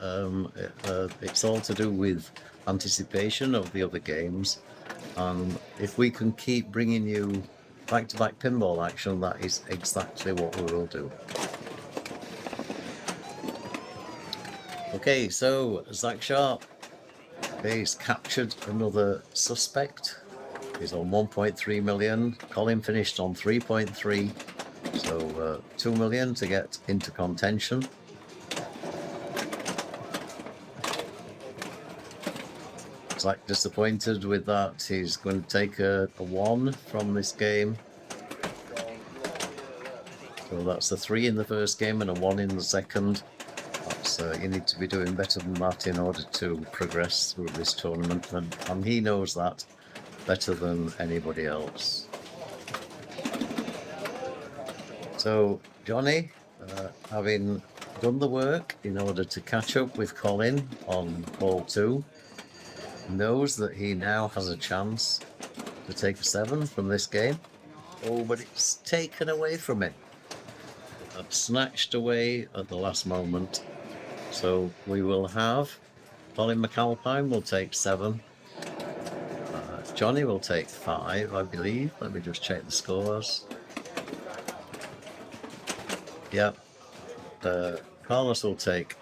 it's all to do with anticipation of the other games. If we can keep bringing you back-to-back pinball action, that is exactly what we will do. Okay, so Zach Sharpe, he's captured another suspect. He's on 1.3 million. Colin finished on 3.3, so 2 million to get into contention. Zach disappointed with that. He's going to take a 1 from this game. So that's a 3 in the first game and a 1 in the second. That's, you need to be doing better than that in order to progress through this tournament, and he knows that better than anybody else. So Johnny, having done the work in order to catch up with Colin on ball 2, knows that he now has a chance to take a 7 from this game. Oh, but it's taken away from him. Snatched away at the last moment. So we will have Colin MacAlpine will take 7. Johnny will take 5, I believe. Let me just check the scores. Yep. Carlos will take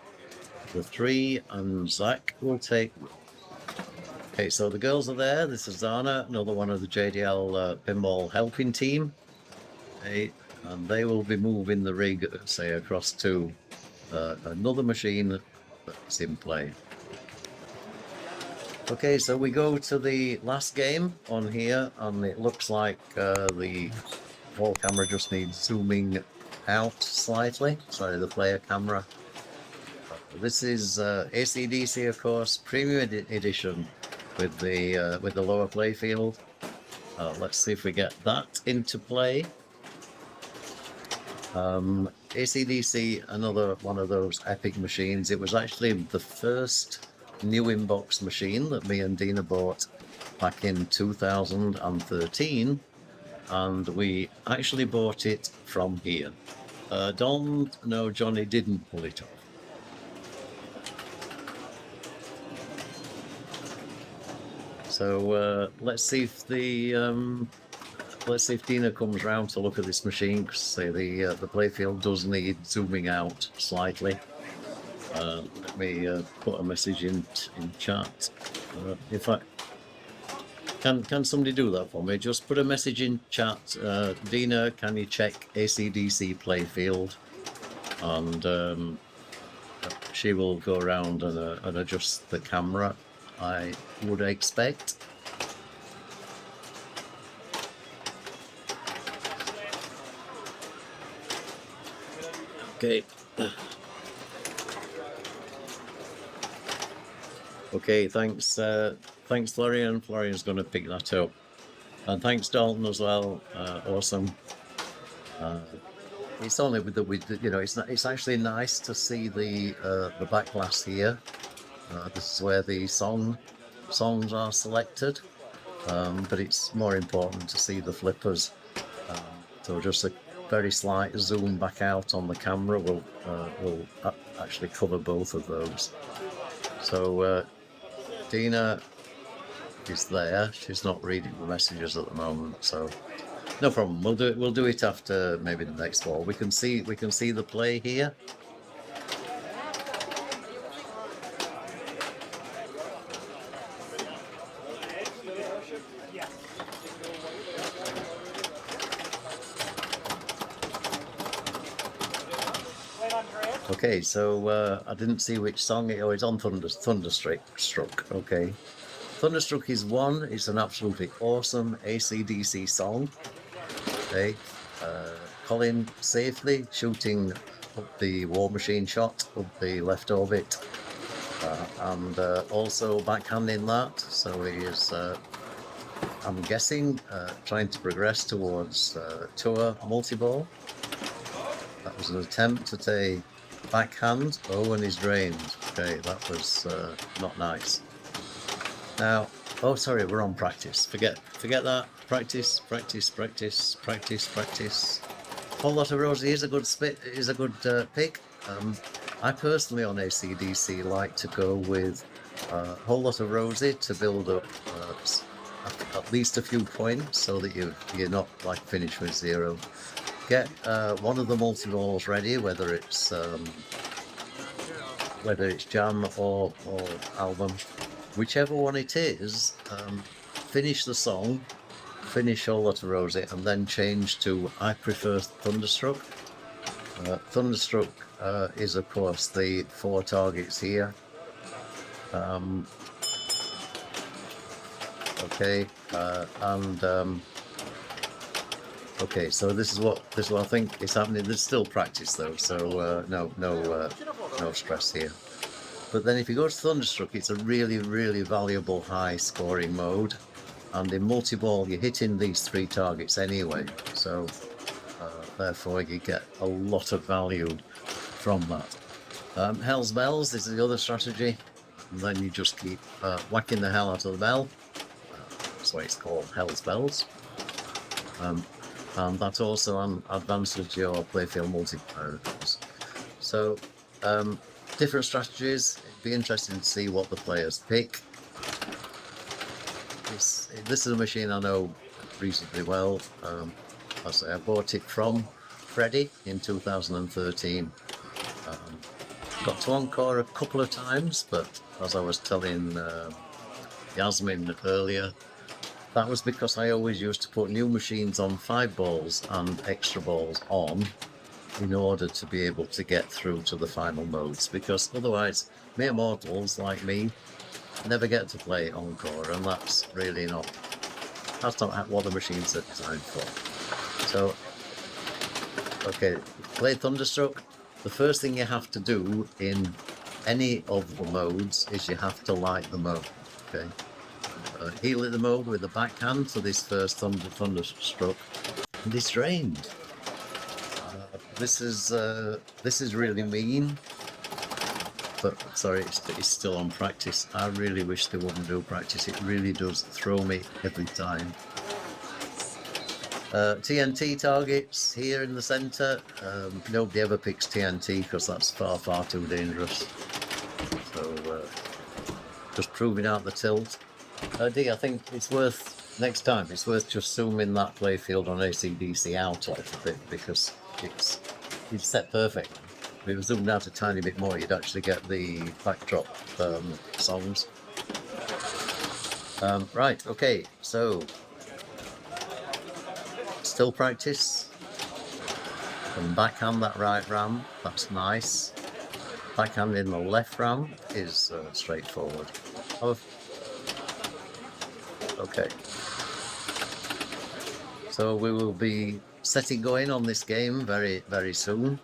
the 3 and Zach will take... Okay, so the girls are there. This is Dana, another one of the JDL pinball helping team. Okay, and they will be moving the rig, say, across to another machine that's in play. Okay, so we go to the last game on here, and it looks like the wall camera just needs zooming out slightly. Sorry, the player camera. This is ACDC, of course, Premium Edition with the lower playfield. Let's see if we get that into play. ACDC, another one of those epic machines. It was actually the first new inbox machine that me and Dina bought back in 2013, and we actually bought it from here. No, Johnny didn't pull it off. So let's see if Dina comes round to look at this machine. Say the playfield does need zooming out slightly. Let me put a message in chat. In fact, can somebody do that for me? Just put a message in chat. Dina, can you check ACDC playfield? And she will go around and adjust the camera, I would expect. Okay. Okay, thanks Florian. Florian's going to pick that up. And thanks Dalton as well. Awesome. It's only with the you know, it's actually nice to see the back glass here. This is where the songs are selected, but it's more important to see the flippers. So just a very slight zoom back out on the camera will actually cover both of those. So Dina is there. She's not reading the messages at the moment, so no problem. We'll do it after maybe the next ball. We can see the play here. Okay, so I didn't see which song it. Oh, it's on Thunderstruck. Okay, Thunderstruck is one. It's an absolutely awesome ACDC song. Okay, Colin safely shooting up the War Machine shot up the left orbit, and also backhanding that. So he is, I'm guessing, trying to progress towards tour multi-ball. That was an attempt to take backhand. Oh, and he's drained. Okay, that was not nice. Now, oh, sorry, we're on practice. Forget that. Practice. Whole Lot of Rosie is a good pick. I personally on ACDC like to go with Whole Lot of Rosie to build up at least a few points so that you're not like finished with zero. Get one of the multi-balls ready, whether it's jam or album, whichever one it is. Finish the song, finish Whole Lot of Rosie, and then change to I prefer Thunderstruck. Thunderstruck is of course the 4 targets here. Okay, okay, so this is what I think is happening. There's still practice though, so no stress here. But then if you go to Thunderstruck, it's a really, really valuable high scoring mode, and in multi-ball you're hitting these 3 targets anyway, so therefore you get a lot of value from that. Hell's Bells is the other strategy, and then you just keep whacking the hell out of the bell. That's why it's called Hell's Bells. And that also advances your playfield multiplayer. So different strategies. It'd be interesting to see what the players pick. This is a machine I know reasonably well. I say I bought it from Freddy in 2013. Got to encore a couple of times, but as I was telling Yasmin earlier, that was because I always used to put new machines on 5 balls and extra balls on in order to be able to get through to the final modes, because otherwise mere mortals like me never get to play Encore, and that's really not, that's not what the machines are designed for. So, okay, play Thunderstruck. The first thing you have to do in any of the modes is you have to light the mode, okay? He lit the mode with the backhand to this first Thunderstruck, and it's drained. This is really mean, but sorry, it's still on practice. I really wish they wouldn't do practice. It really does throw me every time. TNT targets here in the centre. Nobody ever picks TNT because that's far too dangerous. So just proving out the tilt. Dee, I think it's worth, next time, it's worth just zooming that playfield on ACDC out a little bit, because it's set perfect. If it was zoomed out a tiny bit more, you'd actually get the backdrop songs. Right, okay, so still practice. And backhand that right ram, that's nice. Backhand in the left ram is straightforward. Okay. So we will be setting going on this game very soon.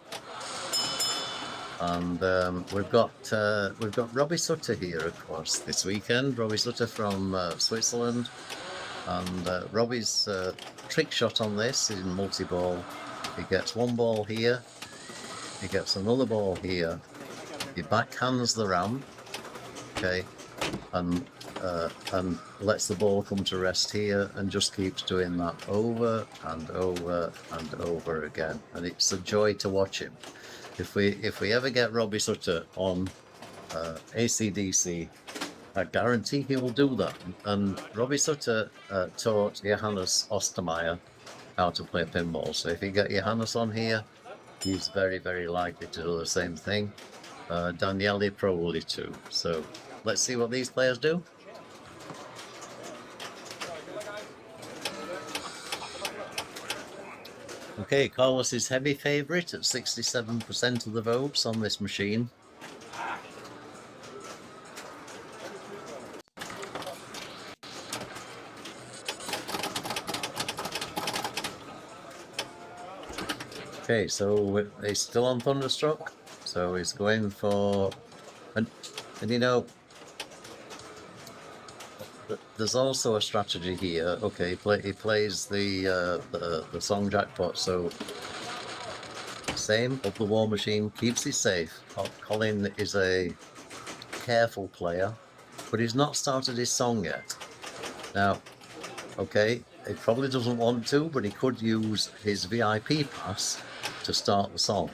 And we've got Robbie Sutter here, of course, this weekend. Robbie Sutter from Switzerland, and Robbie's trick shot on this is multi-ball. He gets one ball here, he gets another ball here, he backhands the ram, okay, and lets the ball come to rest here, and just keeps doing that over and over and over again, and it's a joy to watch him. If we ever get Robbie Sutter on ACDC, I guarantee he will do that. And Robbie Sutter taught Johannes Ostermeier how to play pinball. So if you get Johannes on here, he's very likely to do the same thing. Daniele probably too. So let's see what these players do. Okay, Carlos is heavy favourite at 67% of the votes on this machine. Okay, so he's still on Thunderstruck, so he's going for, and you know, there's also a strategy here. Okay, he plays the song jackpot, so same up the wall machine, keeps it safe. Colin is a careful player, but he's not started his song yet. Now, okay, he probably doesn't want to, but he could use his VIP pass to start the song.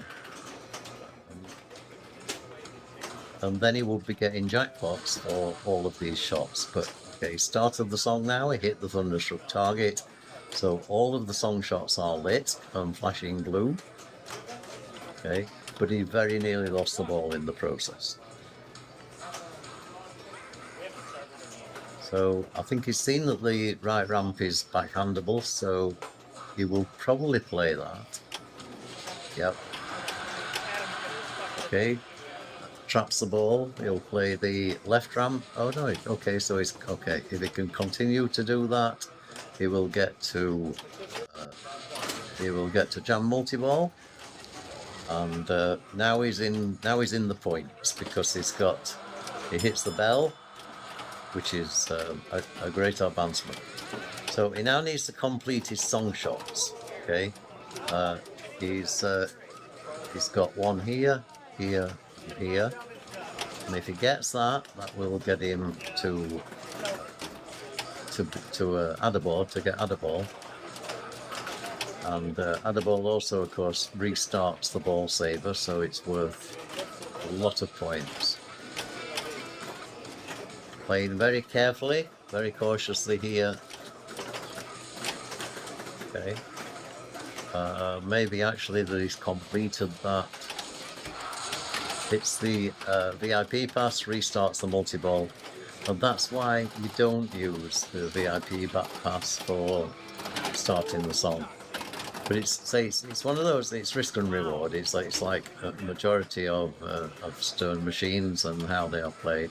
And then he would be getting jackpots for all of these shots. But okay, he started the song now, he hit the Thunderstruck target. So all of the song shots are lit and flashing blue. Okay, but he very nearly lost the ball in the process. So I think he's seen that the right ramp is backhandable, so he will probably play that. Yep. Okay. Traps the ball. He'll play the left ramp. Oh no. Okay. So he's okay. If he can continue to do that, he will get to jam multi-ball. And now he's in the points, because he hits the bell, which is a great advancement. So he now needs to complete his song shots. Okay. He's got one here, here, and here, and if he gets that, that will get him to add a ball, to get add a ball. And add a ball also, of course, restarts the ball saver, so it's worth a lot of points. Playing very carefully, very cautiously here. Okay. Maybe actually that he's completed that. It's the VIP pass, restarts the multi-ball, And that's why you don't use the VIP back pass for starting the song. But it's one of those. It's risk and reward. It's like a majority of Stone machines and how they are played.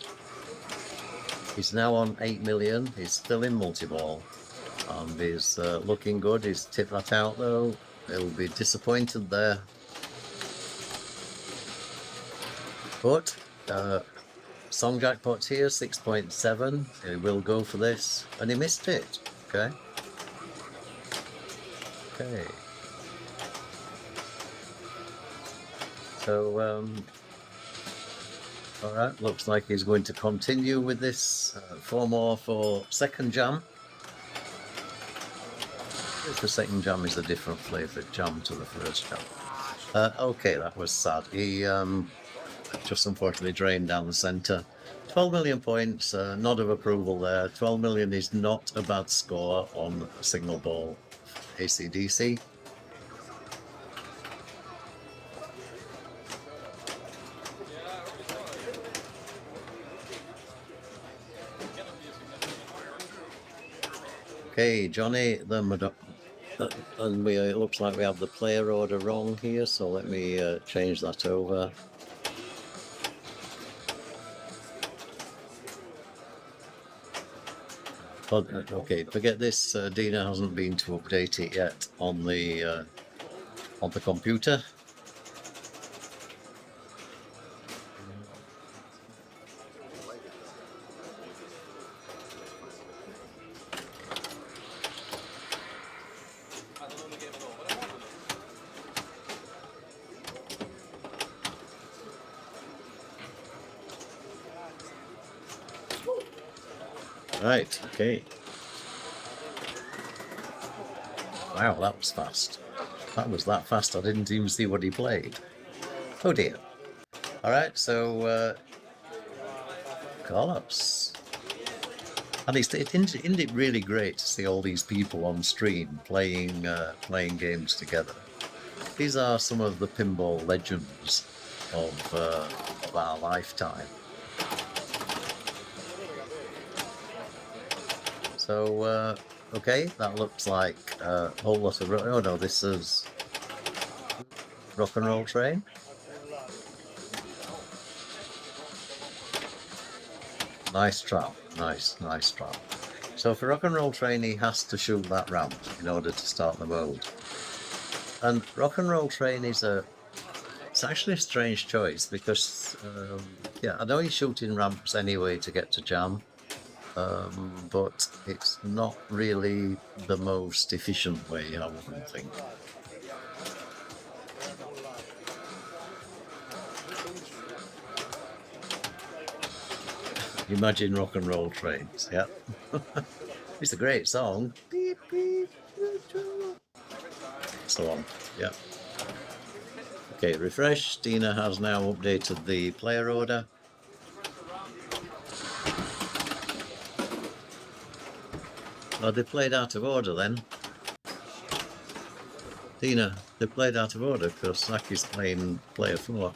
He's now on 8 million. He's still in multi-ball, and he's looking good. He's tipped that out though. He'll be disappointed there. But song jackpot here, 6.7. He will go for this, and he missed it. Okay. Okay. So, all right, looks like he's going to continue with this. 4 more for second jam. The second jam is a different flavour jam to the first jam. Okay, that was sad. He just unfortunately drained down the centre. 12 million points, nod of approval there. 12 million is not a bad score on a single ball ACDC. Okay, Johnny, and it looks like we have the player order wrong here, so let me change that over. Okay, forget this. Dina hasn't been to update it yet on the computer. Right, okay. Wow, that was fast. That was that fast, I didn't even see what he played. Oh dear. Alright, so call-ups. And isn't it really great to see all these people on stream playing games together? These are some of the pinball legends of our lifetime. So, okay, that looks like a whole lot of... Oh no, this is Rock and Roll Train. Nice trap, nice trap. So for Rock and Roll Train, he has to shoot that ramp in order to start the mode. And Rock and Roll Train is it's actually a strange choice because, yeah, I know he's shooting ramps anyway to get to jam. But it's not really the most efficient way, I wouldn't think. Imagine Rock and Roll Trains, yeah. It's a great song. Beep, beep, so on, yeah. Okay, refresh. Dina has now updated the player order. Oh, they played out of order then. Dina, they played out of order because Saki's playing player 4.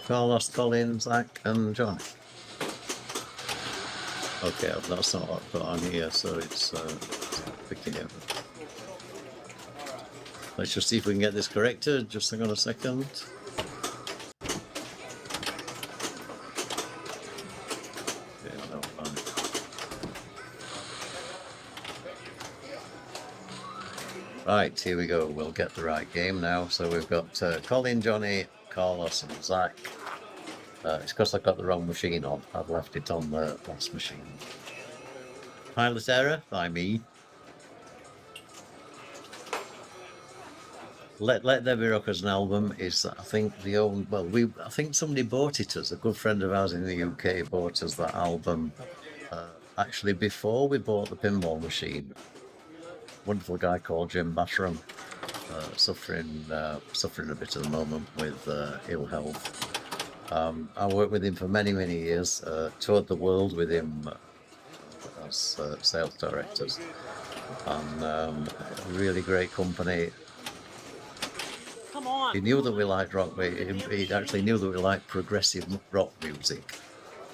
Carlos, Colin, Zach and John. Okay, that's not what I've got on here, so it's picking it up. Let's just see if we can get this corrected. Just hang on a second. Okay, no, fine. Right, here we go. We'll get the right game now. So we've got Colin, Johnny, Carlos and Zach. It's because I've got the wrong machine on. I've left it on the last machine. Pilot error by me. Let There Be Rockers, an album, is, I think, I think somebody bought it us. A good friend of ours in the UK bought us that album actually before we bought the pinball machine. Wonderful guy called Jim Bashram, suffering a bit at the moment with ill health. I worked with him for many years, toured the world with him as sales directors. and really great company. Come on. He knew that we liked rock, but he actually knew that we liked progressive rock music.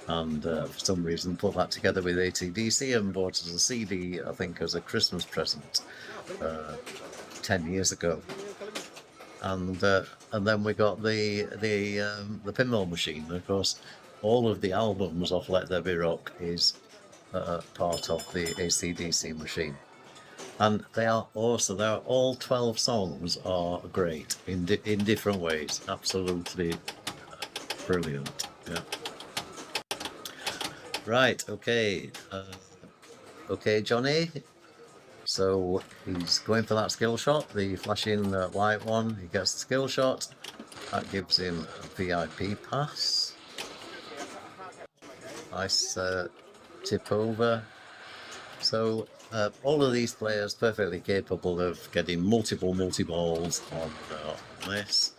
And for some reason put that together with ACDC and bought us a CD, I think, as a Christmas present 10 years ago. And then we got the pinball machine. Of course, all of the albums of Let There Be Rock is part of the ACDC machine. And they are also, they are all 12 songs are great in different ways. Absolutely brilliant. Yeah. Right, okay. Okay, Johnny. So he's going for that skill shot, the flashing white one. He gets the skill shot. That gives him a VIP pass. Nice tip over. So all of these players perfectly capable of getting multiple multi-balls on this.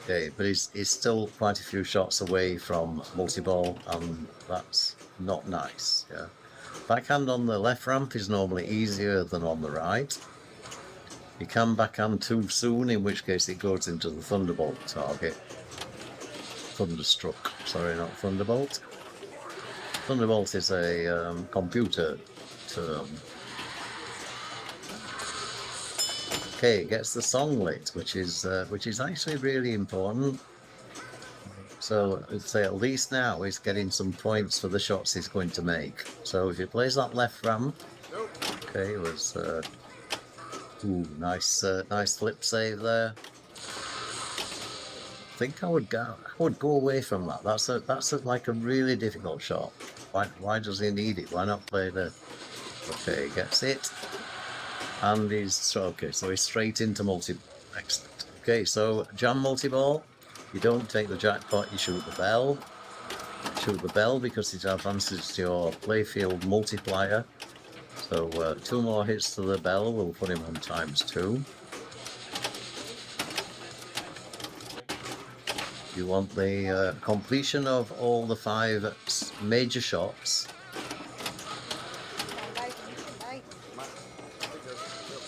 Okay, but he's still quite a few shots away from multi-ball, and that's not nice. Yeah, backhand on the left ramp is normally easier than on the right. You can backhand too soon, in which case it goes into the Thunderbolt target. Thunderstruck, sorry, not Thunderbolt. Thunderbolt is a computer term. Okay, gets the song lit, which is actually really important. So I'd say at least now he's getting some points for the shots he's going to make. So if he plays that left ramp, okay, it was nice flip save there. I think I would go away from that. That's like a really difficult shot. Why does he need it? Why not play the? Okay, gets it. And he's okay, so he's straight into multi-ball. Excellent. Okay, so jam multi-ball. You don't take the jackpot, you shoot the bell. Shoot the bell because it advances to your playfield multiplier. So 2 more hits to the bell will put him on ×2. You want the completion of all the 5 major shots.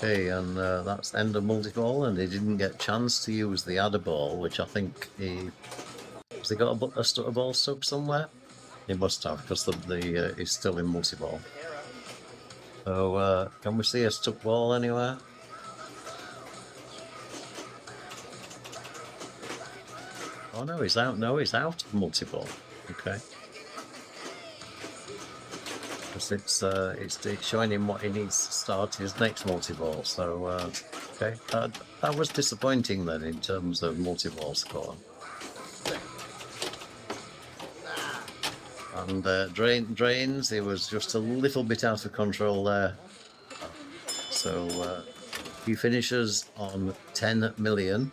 Okay, and that's end of multi-ball, and he didn't get a chance to use the adder ball, which I think has he got a ball sub somewhere? He must have, because he's still in multi-ball. So can we see a stuck ball anywhere? Oh no, he's out. No, he's out of multi-ball. Okay. Because it's showing him what he needs to start his next multi-ball. So okay, that was disappointing then in terms of multi-ball score. And drains, he was just a little bit out of control there. So he finishes on 10 million.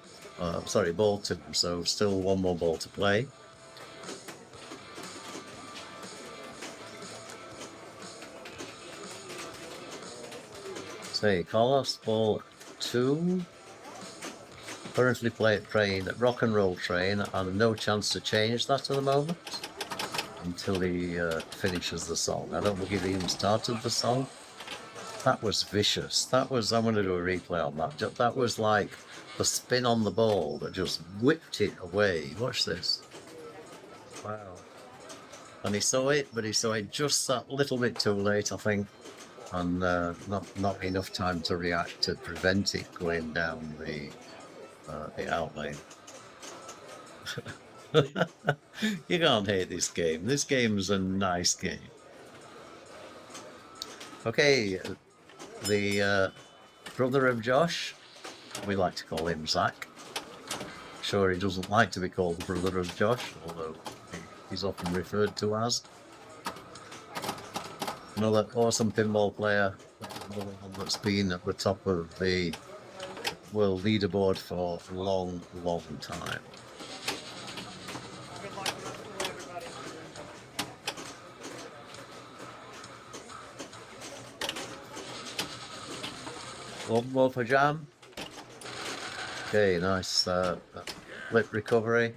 Sorry, ball 2. So still 1 more ball to play. Say, Carlos, ball 2. Currently playing Rock and Roll Train, and no chance to change that at the moment until he finishes the song. I don't think he even started the song. That was vicious. That was, I'm going to do a replay on that. That was like the spin on the ball that just whipped it away. Watch this. Wow. And he saw it, but he saw it just that little bit too late, I think. And not enough time to react to prevent it going down the outlane. You can't hate this game. This game's a nice game. Okay, the brother of Josh, we like to call him Zach. Sure, he doesn't like to be called the brother of Josh, although he's often referred to as. Another awesome pinball player, another one that's been at the top of the world leaderboard for a long, long time. One more for jam. Okay, nice flip recovery.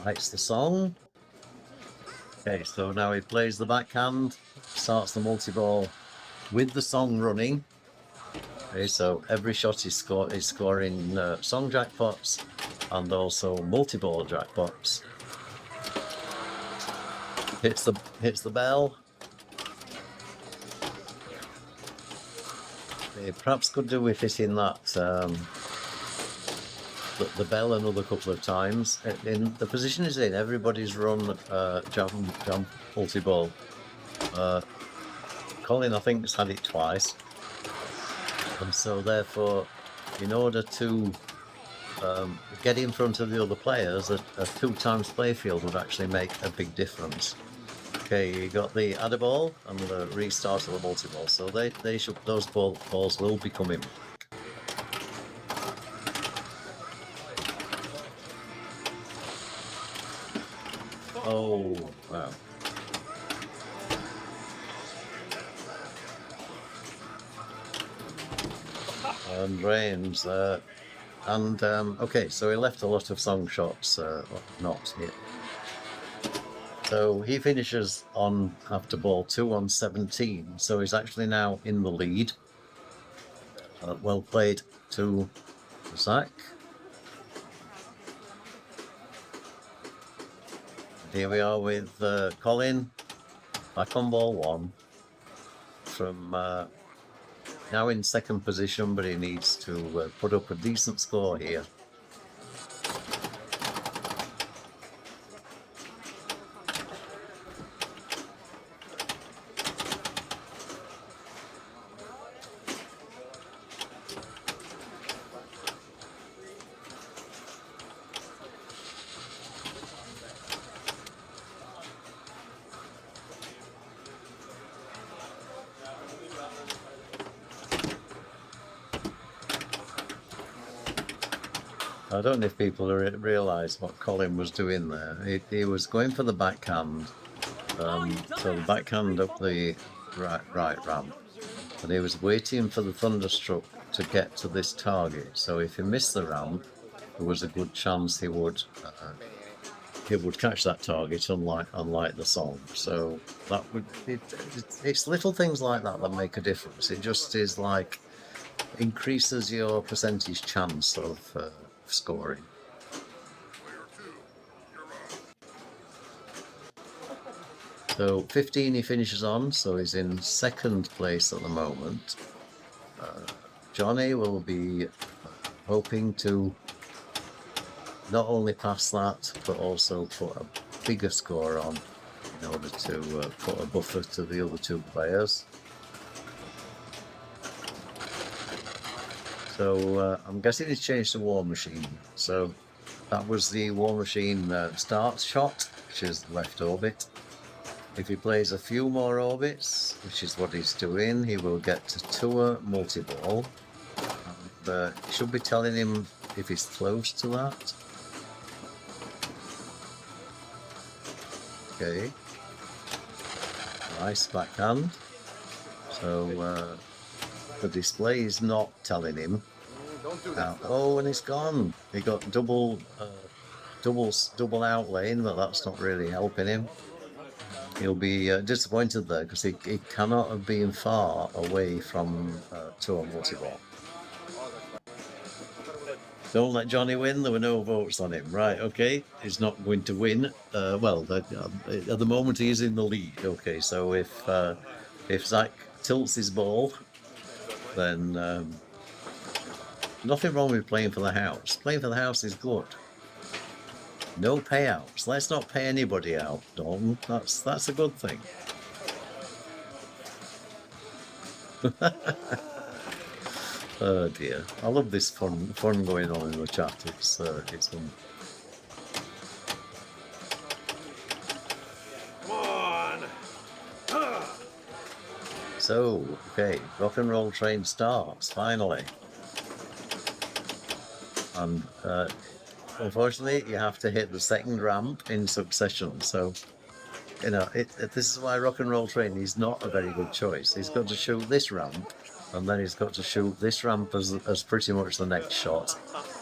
Writes the song. Okay, so now he plays the backhand, starts the multi-ball with the song running. Okay, so every shot is scoring song jackpots and also multi-ball jackpots. Hits the bell. He perhaps could do with hitting that the bell another couple of times. In the position he's in, everybody's run jump multi-ball. Colin, I think, has had it twice, and so therefore, in order to get in front of the other players, a 2 times playfield would actually make a big difference. Okay, you got the adder ball and the restart of the multi-ball, so those balls will be coming back. Oh, wow. And Rains, okay, so he left a lot of song shots not here. So he finishes on after ball 2 on 17, so he's actually now in the lead. Well played to Zach. Here we are with Colin back on ball 1 from now in second position, but he needs to put up a decent score here. I don't know if people realise what Colin was doing there. He was going for the backhand, so the backhand up the right ramp, and he was waiting for the thunderstruck to get to this target. So if he missed the ramp, there was a good chance he would catch that target, unlike the song. So that would it's little things like that that make a difference. It just is like increases your percentage chance of scoring. So 15 he finishes on, so he's in second place at the moment. Johnny will be hoping to not only pass that, but also put a bigger score on in order to put a buffer to the other 2 players. So I'm guessing he's changed to War Machine. So that was the War Machine start shot, which is left orbit. If he plays a few more orbits, which is what he's doing, he will get to tour multi-ball. And it should be telling him if he's close to that. Okay. Nice backhand. So the display is not telling him. Oh, and it's gone. He got double out lane, but that's not really helping him. He'll be disappointed there because he cannot have been far away from tour multi-ball. Don't let Johnny win. There were no votes on him. Right, okay. He's not going to win. Well, at the moment he is in the lead. Okay, so if Zach tilts his ball, then nothing wrong with playing for the house. Playing for the house is good. No payouts. Let's not pay anybody out, Dalton. That's a good thing. Oh dear. I love this fun going on in the chat. It's fun. Come on. So, okay, rock and roll train starts finally. And unfortunately, you have to hit the second ramp in succession. So, you know, this is why rock and roll train is not a very good choice. He's got to shoot this ramp, and then he's got to shoot this ramp as pretty much the next shot.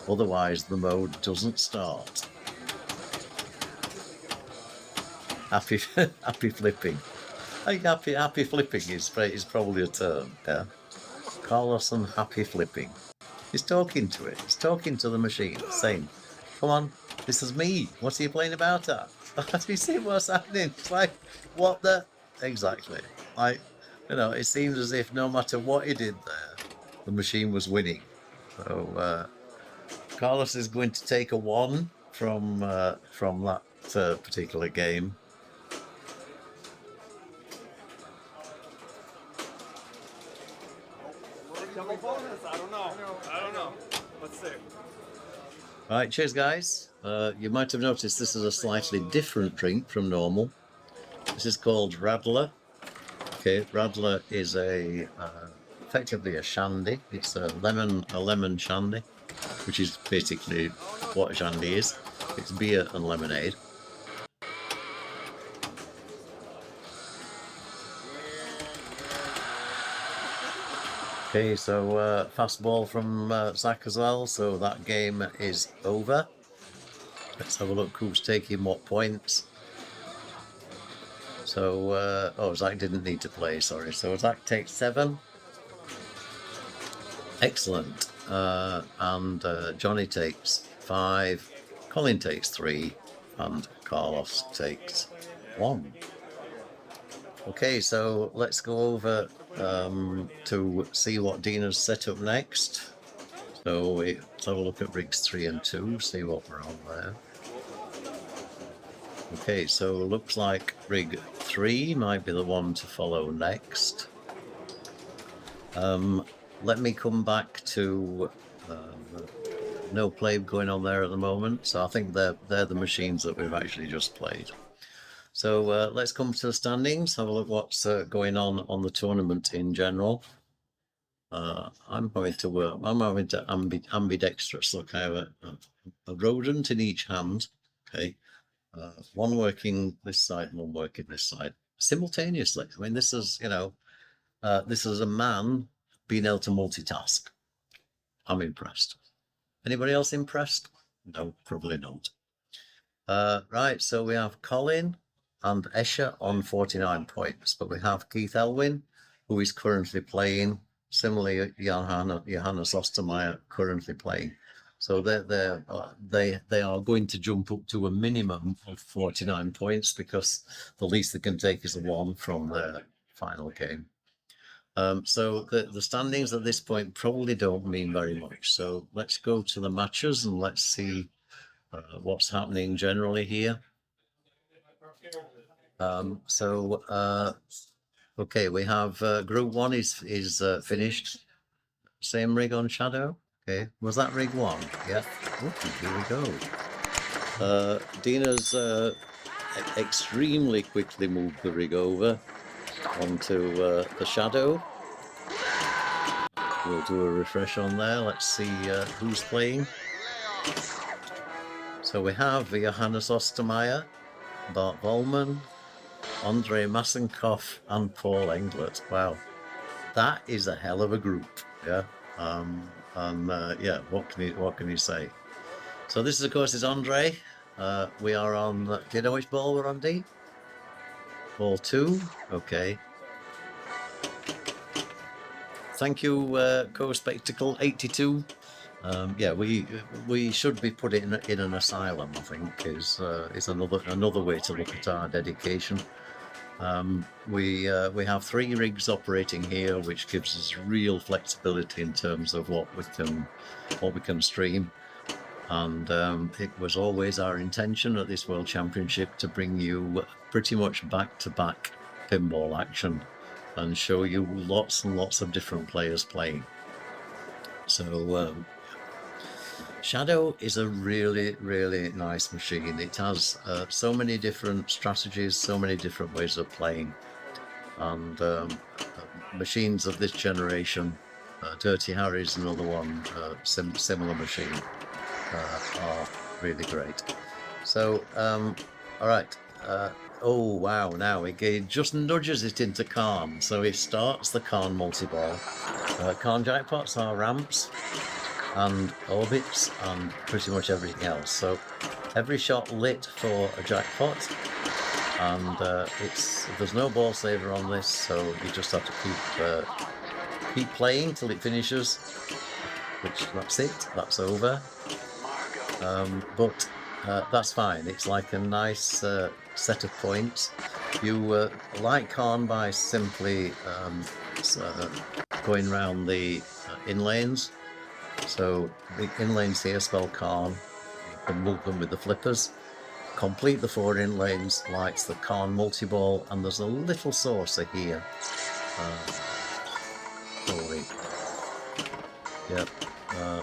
Otherwise, the mode doesn't start. happy happy flipping. I think happy flipping is probably a term. Yeah, Carlos and happy flipping. He's talking to it. He's talking to the machine, saying, "Come on, this is me. What are you playing about at? Have you seen what's happening?" It's like, what the exactly? Like, it seems as if no matter what he did there, the machine was winning. So Carlos is going to take a 1 from that particular game. I don't know. Let's see. Right, cheers, guys. You might have noticed this is a slightly different drink from normal. This is called Radler. Okay, Radler is effectively a shandy. It's a lemon shandy, which is basically what a shandy is. It's beer and lemonade. Okay, so fast ball from Zach as well. So that game is over. Let's have a look who's taking what points. So, Zach didn't need to play, sorry. So Zach takes 7. Excellent. And Johnny takes 5. Colin takes 3. And Carlos takes 1. Okay, so let's go over to see what Dina's set up next. So let's have a look at rigs 3 and 2, see what we're on there. Okay, so looks like rig 3 might be the one to follow next. Let me come back to no play going on there at the moment, so I think they're the machines that we've actually just played. So let's come to the standings, have a look what's going on the tournament in general. I'm having ambidextrous. Look, I have a rodent in each hand. Okay, one working this side and one working this side simultaneously. I mean, this is this is a man being able to multitask. I'm impressed. Anybody else impressed? No, probably not. Right, so we have Colin and Escher on 49 points, but we have Keith Elwin, who is currently playing. Similarly, Johannes Ostermeier currently playing. So they are going to jump up to a minimum of 49 points because the least they can take is a 1 from their final game. So the standings at this point probably don't mean very much. So let's go to the matches and let's see what's happening generally here. Okay, we have group 1 is finished. Same rig on Shadow. Okay, was that rig 1? Yeah. Okay, here we go. Dina's extremely quickly moved the rig over onto the Shadow. We'll do a refresh on there. Let's see who's playing. So we have Johannes Ostermeier, Bart Volman, Andrei Massenkoff, and Paul Englert. Wow, that is a hell of a group. Yeah. Yeah, what can you say? So this, of course, is Andrei. We are on. Do you know which ball we're on, D? Ball 2. Okay. Thank you, Co-Spectacle 82. Yeah, we should be put in an asylum, I think, is another way to look at our dedication. We have 3 rigs operating here, which gives us real flexibility in terms of what we can stream. And it was always our intention at this World Championship to bring you pretty much back-to-back pinball action and show you lots and lots of different players playing. So Shadow is a really, really nice machine. It has so many different strategies, so many different ways of playing. And machines of this generation, Dirty Harry's another one, similar machine, are really great. So, all right. Oh, wow, now it just nudges it into Khan. So it starts the Khan multi-ball. Khan jackpots are ramps and orbits and pretty much everything else. So every shot lit for a jackpot. and there's no ball saver on this, so you just have to keep playing till it finishes. Which that's it. That's over. But that's fine. It's like a nice set of points. You light Khan by simply going around the in lanes. So the in lanes here spell Khan. You can move them with the flippers. Complete the 4 in lanes, lights the Khan multi-ball, and there's a little saucer here. Sorry. Yep.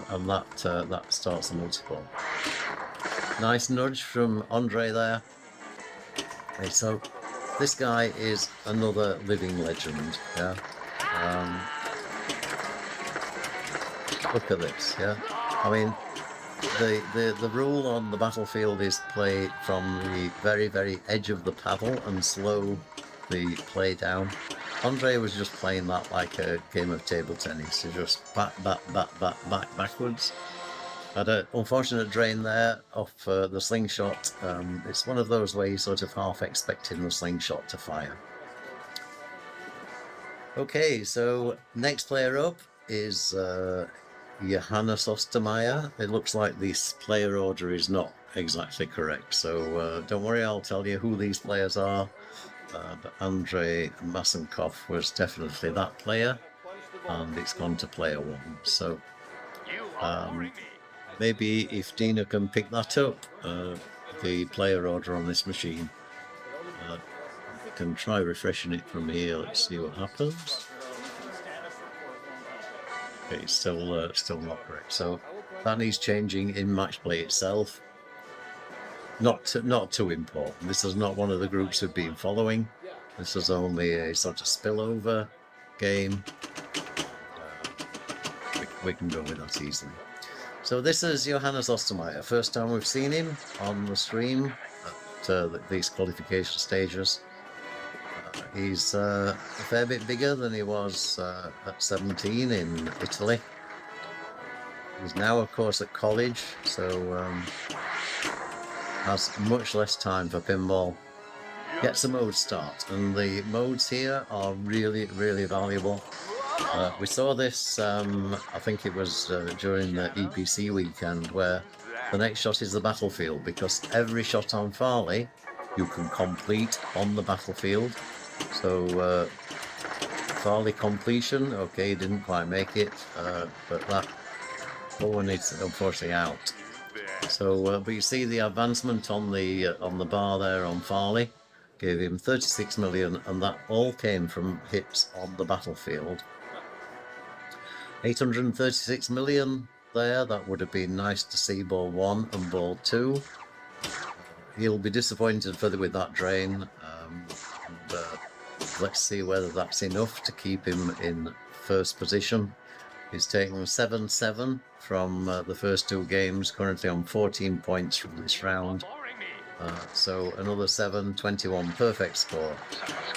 And that starts the multi-ball. Nice nudge from Andrei there. Okay, so this guy is another living legend. Yeah. Look at this. Yeah. I mean, the rule on the battlefield is play from the very, very edge of the paddle and slow the play down. Andrei was just playing that like a game of table tennis. He just backwards. Had an unfortunate drain there off the slingshot. It's one of those where you sort of half expecting the slingshot to fire. Okay, so next player up is Johannes Ostermeier. It looks like this player order is not exactly correct, so don't worry, I'll tell you who these players are. But Andrei Massenkoff was definitely that player, and it's gone to player 1. So maybe if Dina can pick that up, the player order on this machine. I can try refreshing it from here. Let's see what happens. Okay, it's still not correct. So that needs changing in match play itself. Not too important. This is not one of the groups we've been following. This is only a sort of spillover game. We can go with that easily. So this is Johannes Ostermeier. First time we've seen him on the stream at these qualification stages. He's a fair bit bigger than he was at 17 in Italy. He's now, of course, at college, so has much less time for pinball. Gets a mode start, and the modes here are really, really valuable. We saw this, I think it was during the EPC weekend, where the next shot is the battlefield, because every shot on Farley you can complete on the battlefield. So Farley completion, okay, didn't quite make it, but that one is unfortunately out. So, but you see the advancement on the bar there on Farley gave him 36 million, and that all came from hits on the battlefield. 836 million there. That would have been nice to see ball 1 and ball 2. He'll be disappointed further with that drain. Let's see whether that's enough to keep him in first position. He's taken 7-7 from the first 2 games, currently on 14 points from this round. So another 7, 21 perfect score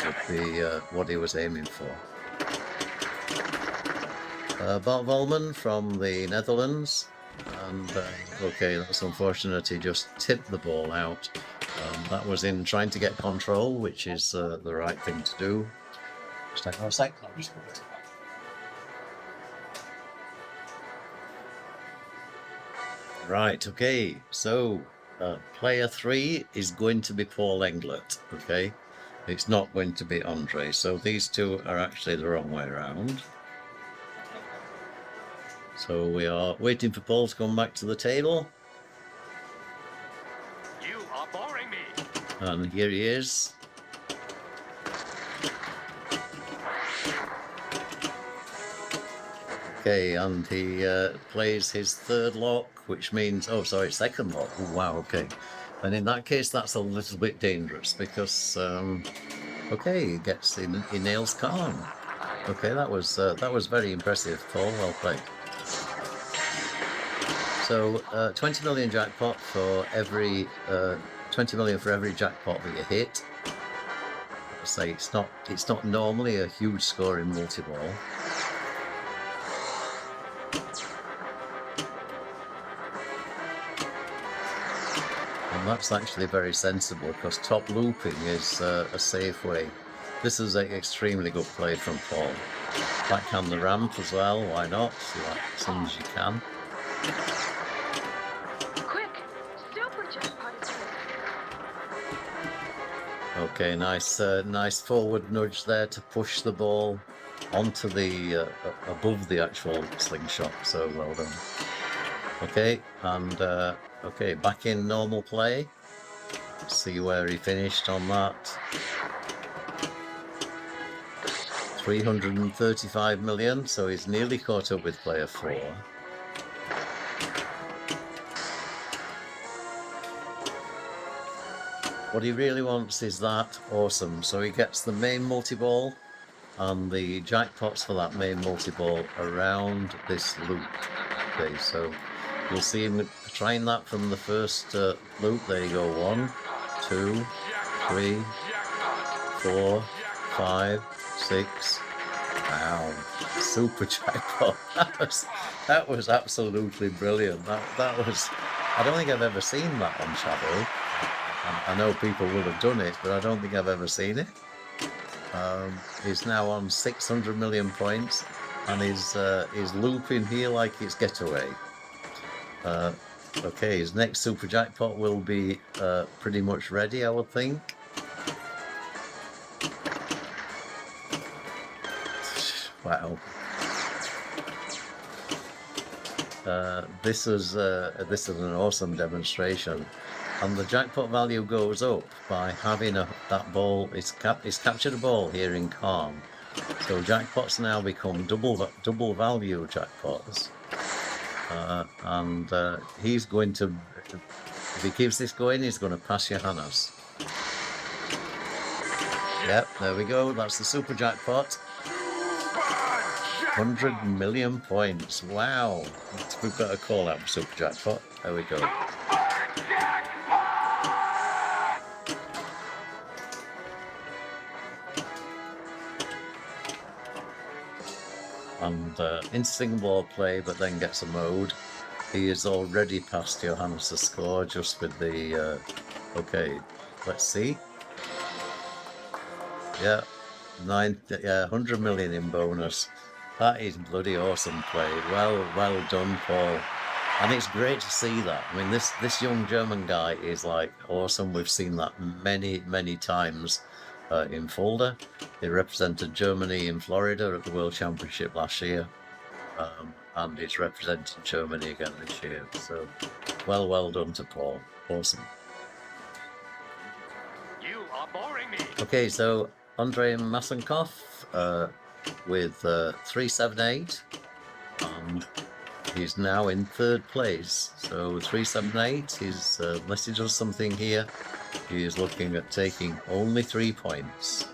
would be what he was aiming for. Bart Volman from the Netherlands, and okay, that's unfortunate, he just tipped the ball out. That was in trying to get control, which is the right thing to do. Right, okay, so player 3 is going to be Paul Englert, okay? It's not going to be Andrei, so these two are actually the wrong way around. So we are waiting for Paul to come back to the table. You are boring me. And here he is. Okay, and he plays his 3rd lock, which means, oh sorry, 2nd lock. Oh, wow, okay. And in that case, that's a little bit dangerous because, okay, he nails Khan. Okay, that was very impressive, Paul. Well played. So 20 million jackpot for every 20 million for every jackpot that you hit. I say it's not normally a huge score in multi-ball. And that's actually very sensible because top looping is a safe way. This is an extremely good play from Paul. Backhand the ramp as well, why not? See that as soon as you can. Quick! Super jackpot is here. Okay, nice forward nudge there to push the ball onto the above the actual slingshot. So well done. Okay, and okay, back in normal play. See where he finished on that. 335 million, so he's nearly caught up with player 4. What he really wants is that awesome, so he gets the main multi-ball and the jackpots for that main multi-ball around this loop. Okay, so you'll see him trying that from the first loop. There you go, 1, 2, 3, 4, 5, 6. Wow, super jackpot. That was absolutely brilliant. That was, I don't think I've ever seen that on Shadow. I know people will have done it, but I don't think I've ever seen it. He's now on 600 million points, and he's looping here like it's Getaway. Okay, his next super jackpot will be pretty much ready, I would think. Wow. This is an awesome demonstration, and the jackpot value goes up by having that ball. It's captured a ball here in Calm, so jackpots now become double value jackpots, and he's going to, if he keeps this going, he's going to pass Johannes. Yep, there we go. That's the super jackpot. 100 million points. Wow. We've got a call out for super jackpot. There we go. And interesting ball play, but then gets a mode. He is already past Johannes' score just with the okay, let's see. Yeah, 100 million in bonus. That is bloody awesome play. Well done, Paul. And it's great to see that. I mean, this young German guy is like awesome. We've seen that many times in Fulda. He represented Germany in Florida at the World Championship last year, and he's representing Germany again this year. So, well done to Paul. Awesome. You are boring me. Okay, so Andrei Massenkoff with 378, and he's now in 3rd place. So 378 is, unless he does something here, he is looking at taking only 3 points.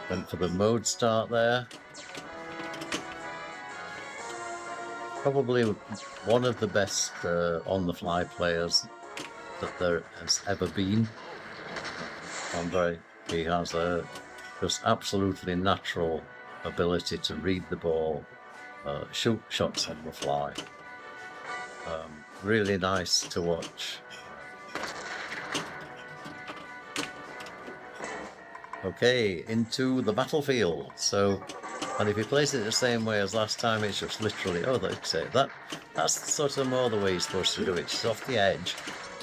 Went for the mode start there. Probably one of the best on-the-fly players that there has ever been. Andrei, he has a just absolutely natural ability to read the ball, shoot shots on the fly. Really nice to watch. Okay, into the battlefield. So, and if he plays it the same way as last time, it's just literally, oh, that's it. That's sort of more the way he's supposed to do it. It's off the edge,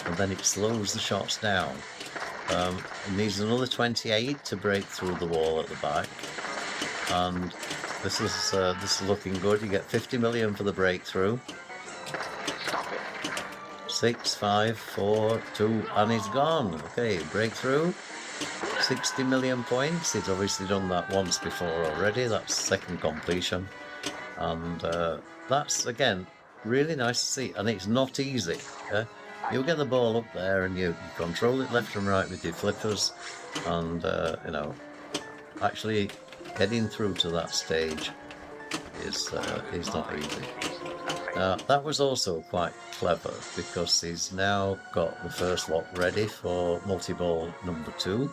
and then it slows the shots down. It needs another 28 to break through the wall at the back, and this is looking good. You get 50 million for the breakthrough. 6, 5, 4, 2, and he's gone. Okay, breakthrough. 60 million points. He's obviously done that once before already. That's second completion, and that's again really nice to see. And it's not easy. You'll get the ball up there and you control it left and right with your flippers, and you know, actually getting through to that stage is not easy. That was also quite clever because he's now got the first lot ready for multi-ball number 2.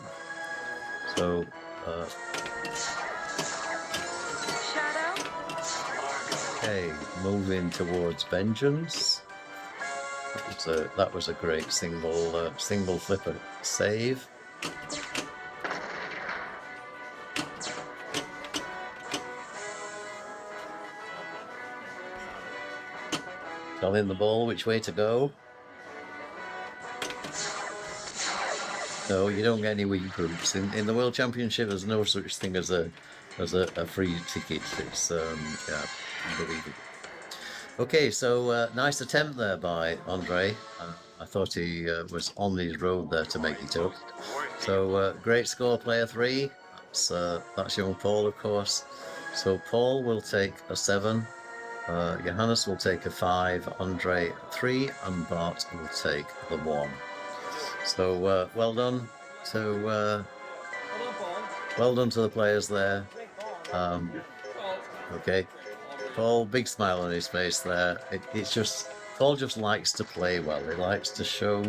So Shadow? Okay, moving towards vengeance. That was a great single flipper save. Telling the ball which way to go. No, you don't get any weak groups in the World Championship. There's no such thing as a free ticket. It's yeah, unbelievable. Okay, so nice attempt there by Andrei. I thought he was on his road there to make it up. So great score, player 3. That's young Paul, of course. So Paul will take a 7. Johannes will take a 5, Andrei a 3, and Bart will take the 1. So well done to the players there. Okay, Paul, big smile on his face there. It's just Paul just likes to play well. He likes to show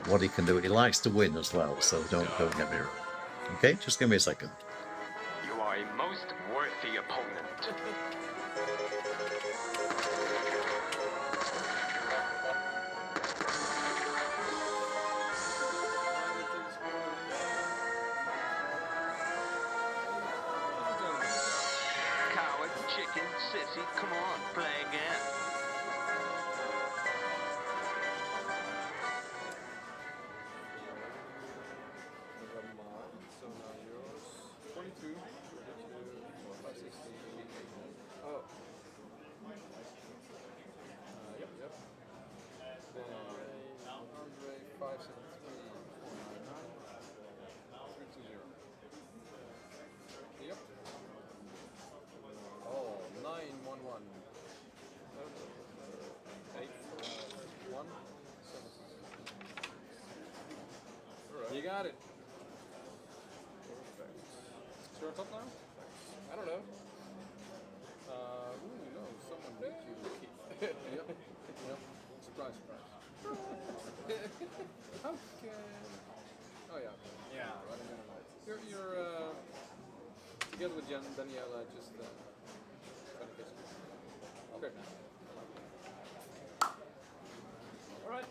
what he can do. He likes to win as well. So don't get me wrong. Okay, just give me a second. You are a most worthy opponent. Coward, chicken, sissy, come on, play again. So now yours 22, 5, 16. Oh. Yep. Then Andrei 573 499 320. Yep. Oh, 911. 841 You got it. Perfect. So you're on top now? I don't know. Ooh, no, someone beat you. Yep. Surprise. Okay. Oh yeah. Yeah. You're together with Daniela, just okay. All right.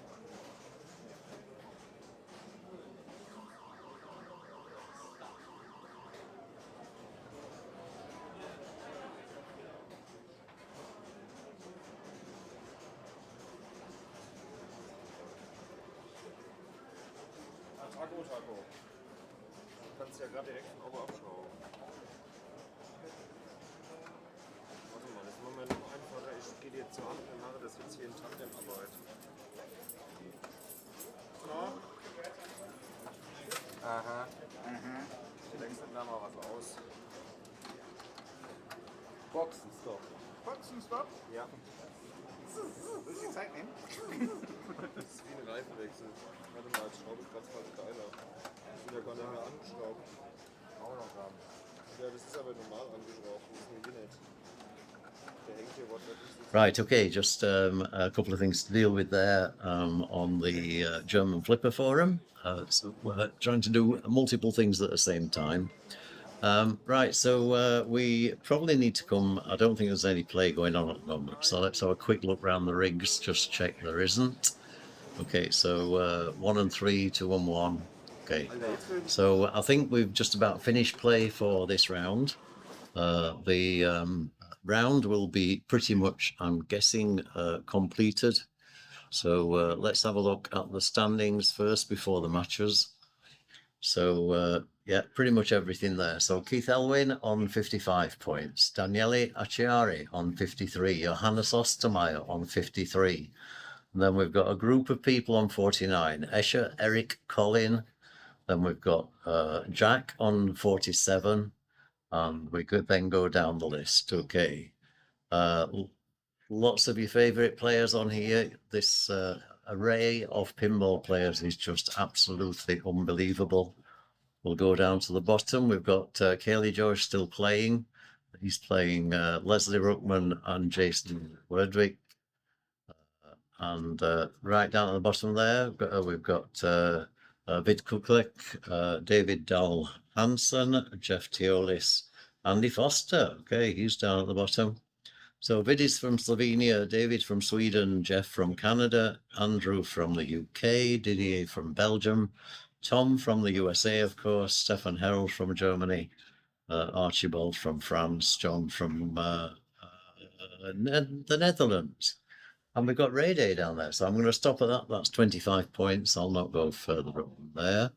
Taco. Du kannst ja gerade direkt ein Auge abschrauben. Warte mal, das machen wir noch einfacher. Ich gehe dir zur Hand und mache das jetzt hier in Tandemarbeit. So. Aha. Du denkst da mal was aus. Boxenstopp. Boxenstopp? Ja. Willst du die Zeit nehmen? Das ist wie ein Reifenwechsel. Warte mal, als Schraube kratzt mal geiler. Das wird ja gar nicht mehr angeschraubt. Auch noch haben. Ja, das ist aber normal angeschraubt. Das ist ein Unit. Der hängt hier wortwörtlich. Right, okay, just a couple of things to deal with there on the German Flipper Forum. So we're trying to do multiple things at the same time. Right, so we probably need to come. I don't think there's any play going on at the moment, so let's have a quick look around the rigs, just check there isn't. Okay, so 1 and 3, 2 and 1. Okay, so I think we've just about finished play for this round. The round will be pretty much, I'm guessing, completed. So let's have a look at the standings first before the matches. So yeah, pretty much everything there. So Keith Elwin on 55 points, Daniele Acciari on 53, Johannes Ostermeier on 53. And then we've got a group of people on 49, Escher, Eric, Colin. Then we've got Jack on 47. And we could then go down the list. Okay. Lots of your favourite players on here. This array of pinball players is just absolutely unbelievable. We'll go down to the bottom. We've got Kaylee George still playing. He's playing Leslie Ruckman and Jason Werdwick. And right down at the bottom there, we've got Vid Kuklik, David Dahl Hansen, Jeff Teolis, Andy Foster. Okay, he's down at the bottom. So Vidis from Slovenia, David from Sweden, Jeff from Canada, Andrew from the UK, Didier from Belgium, Tom from the USA, of course, Stefan Herold from Germany, Archibald from France, John from the Netherlands. And we've got Ray Day down there, so I'm going to stop at that. That's 25 points. I'll not go further up from there.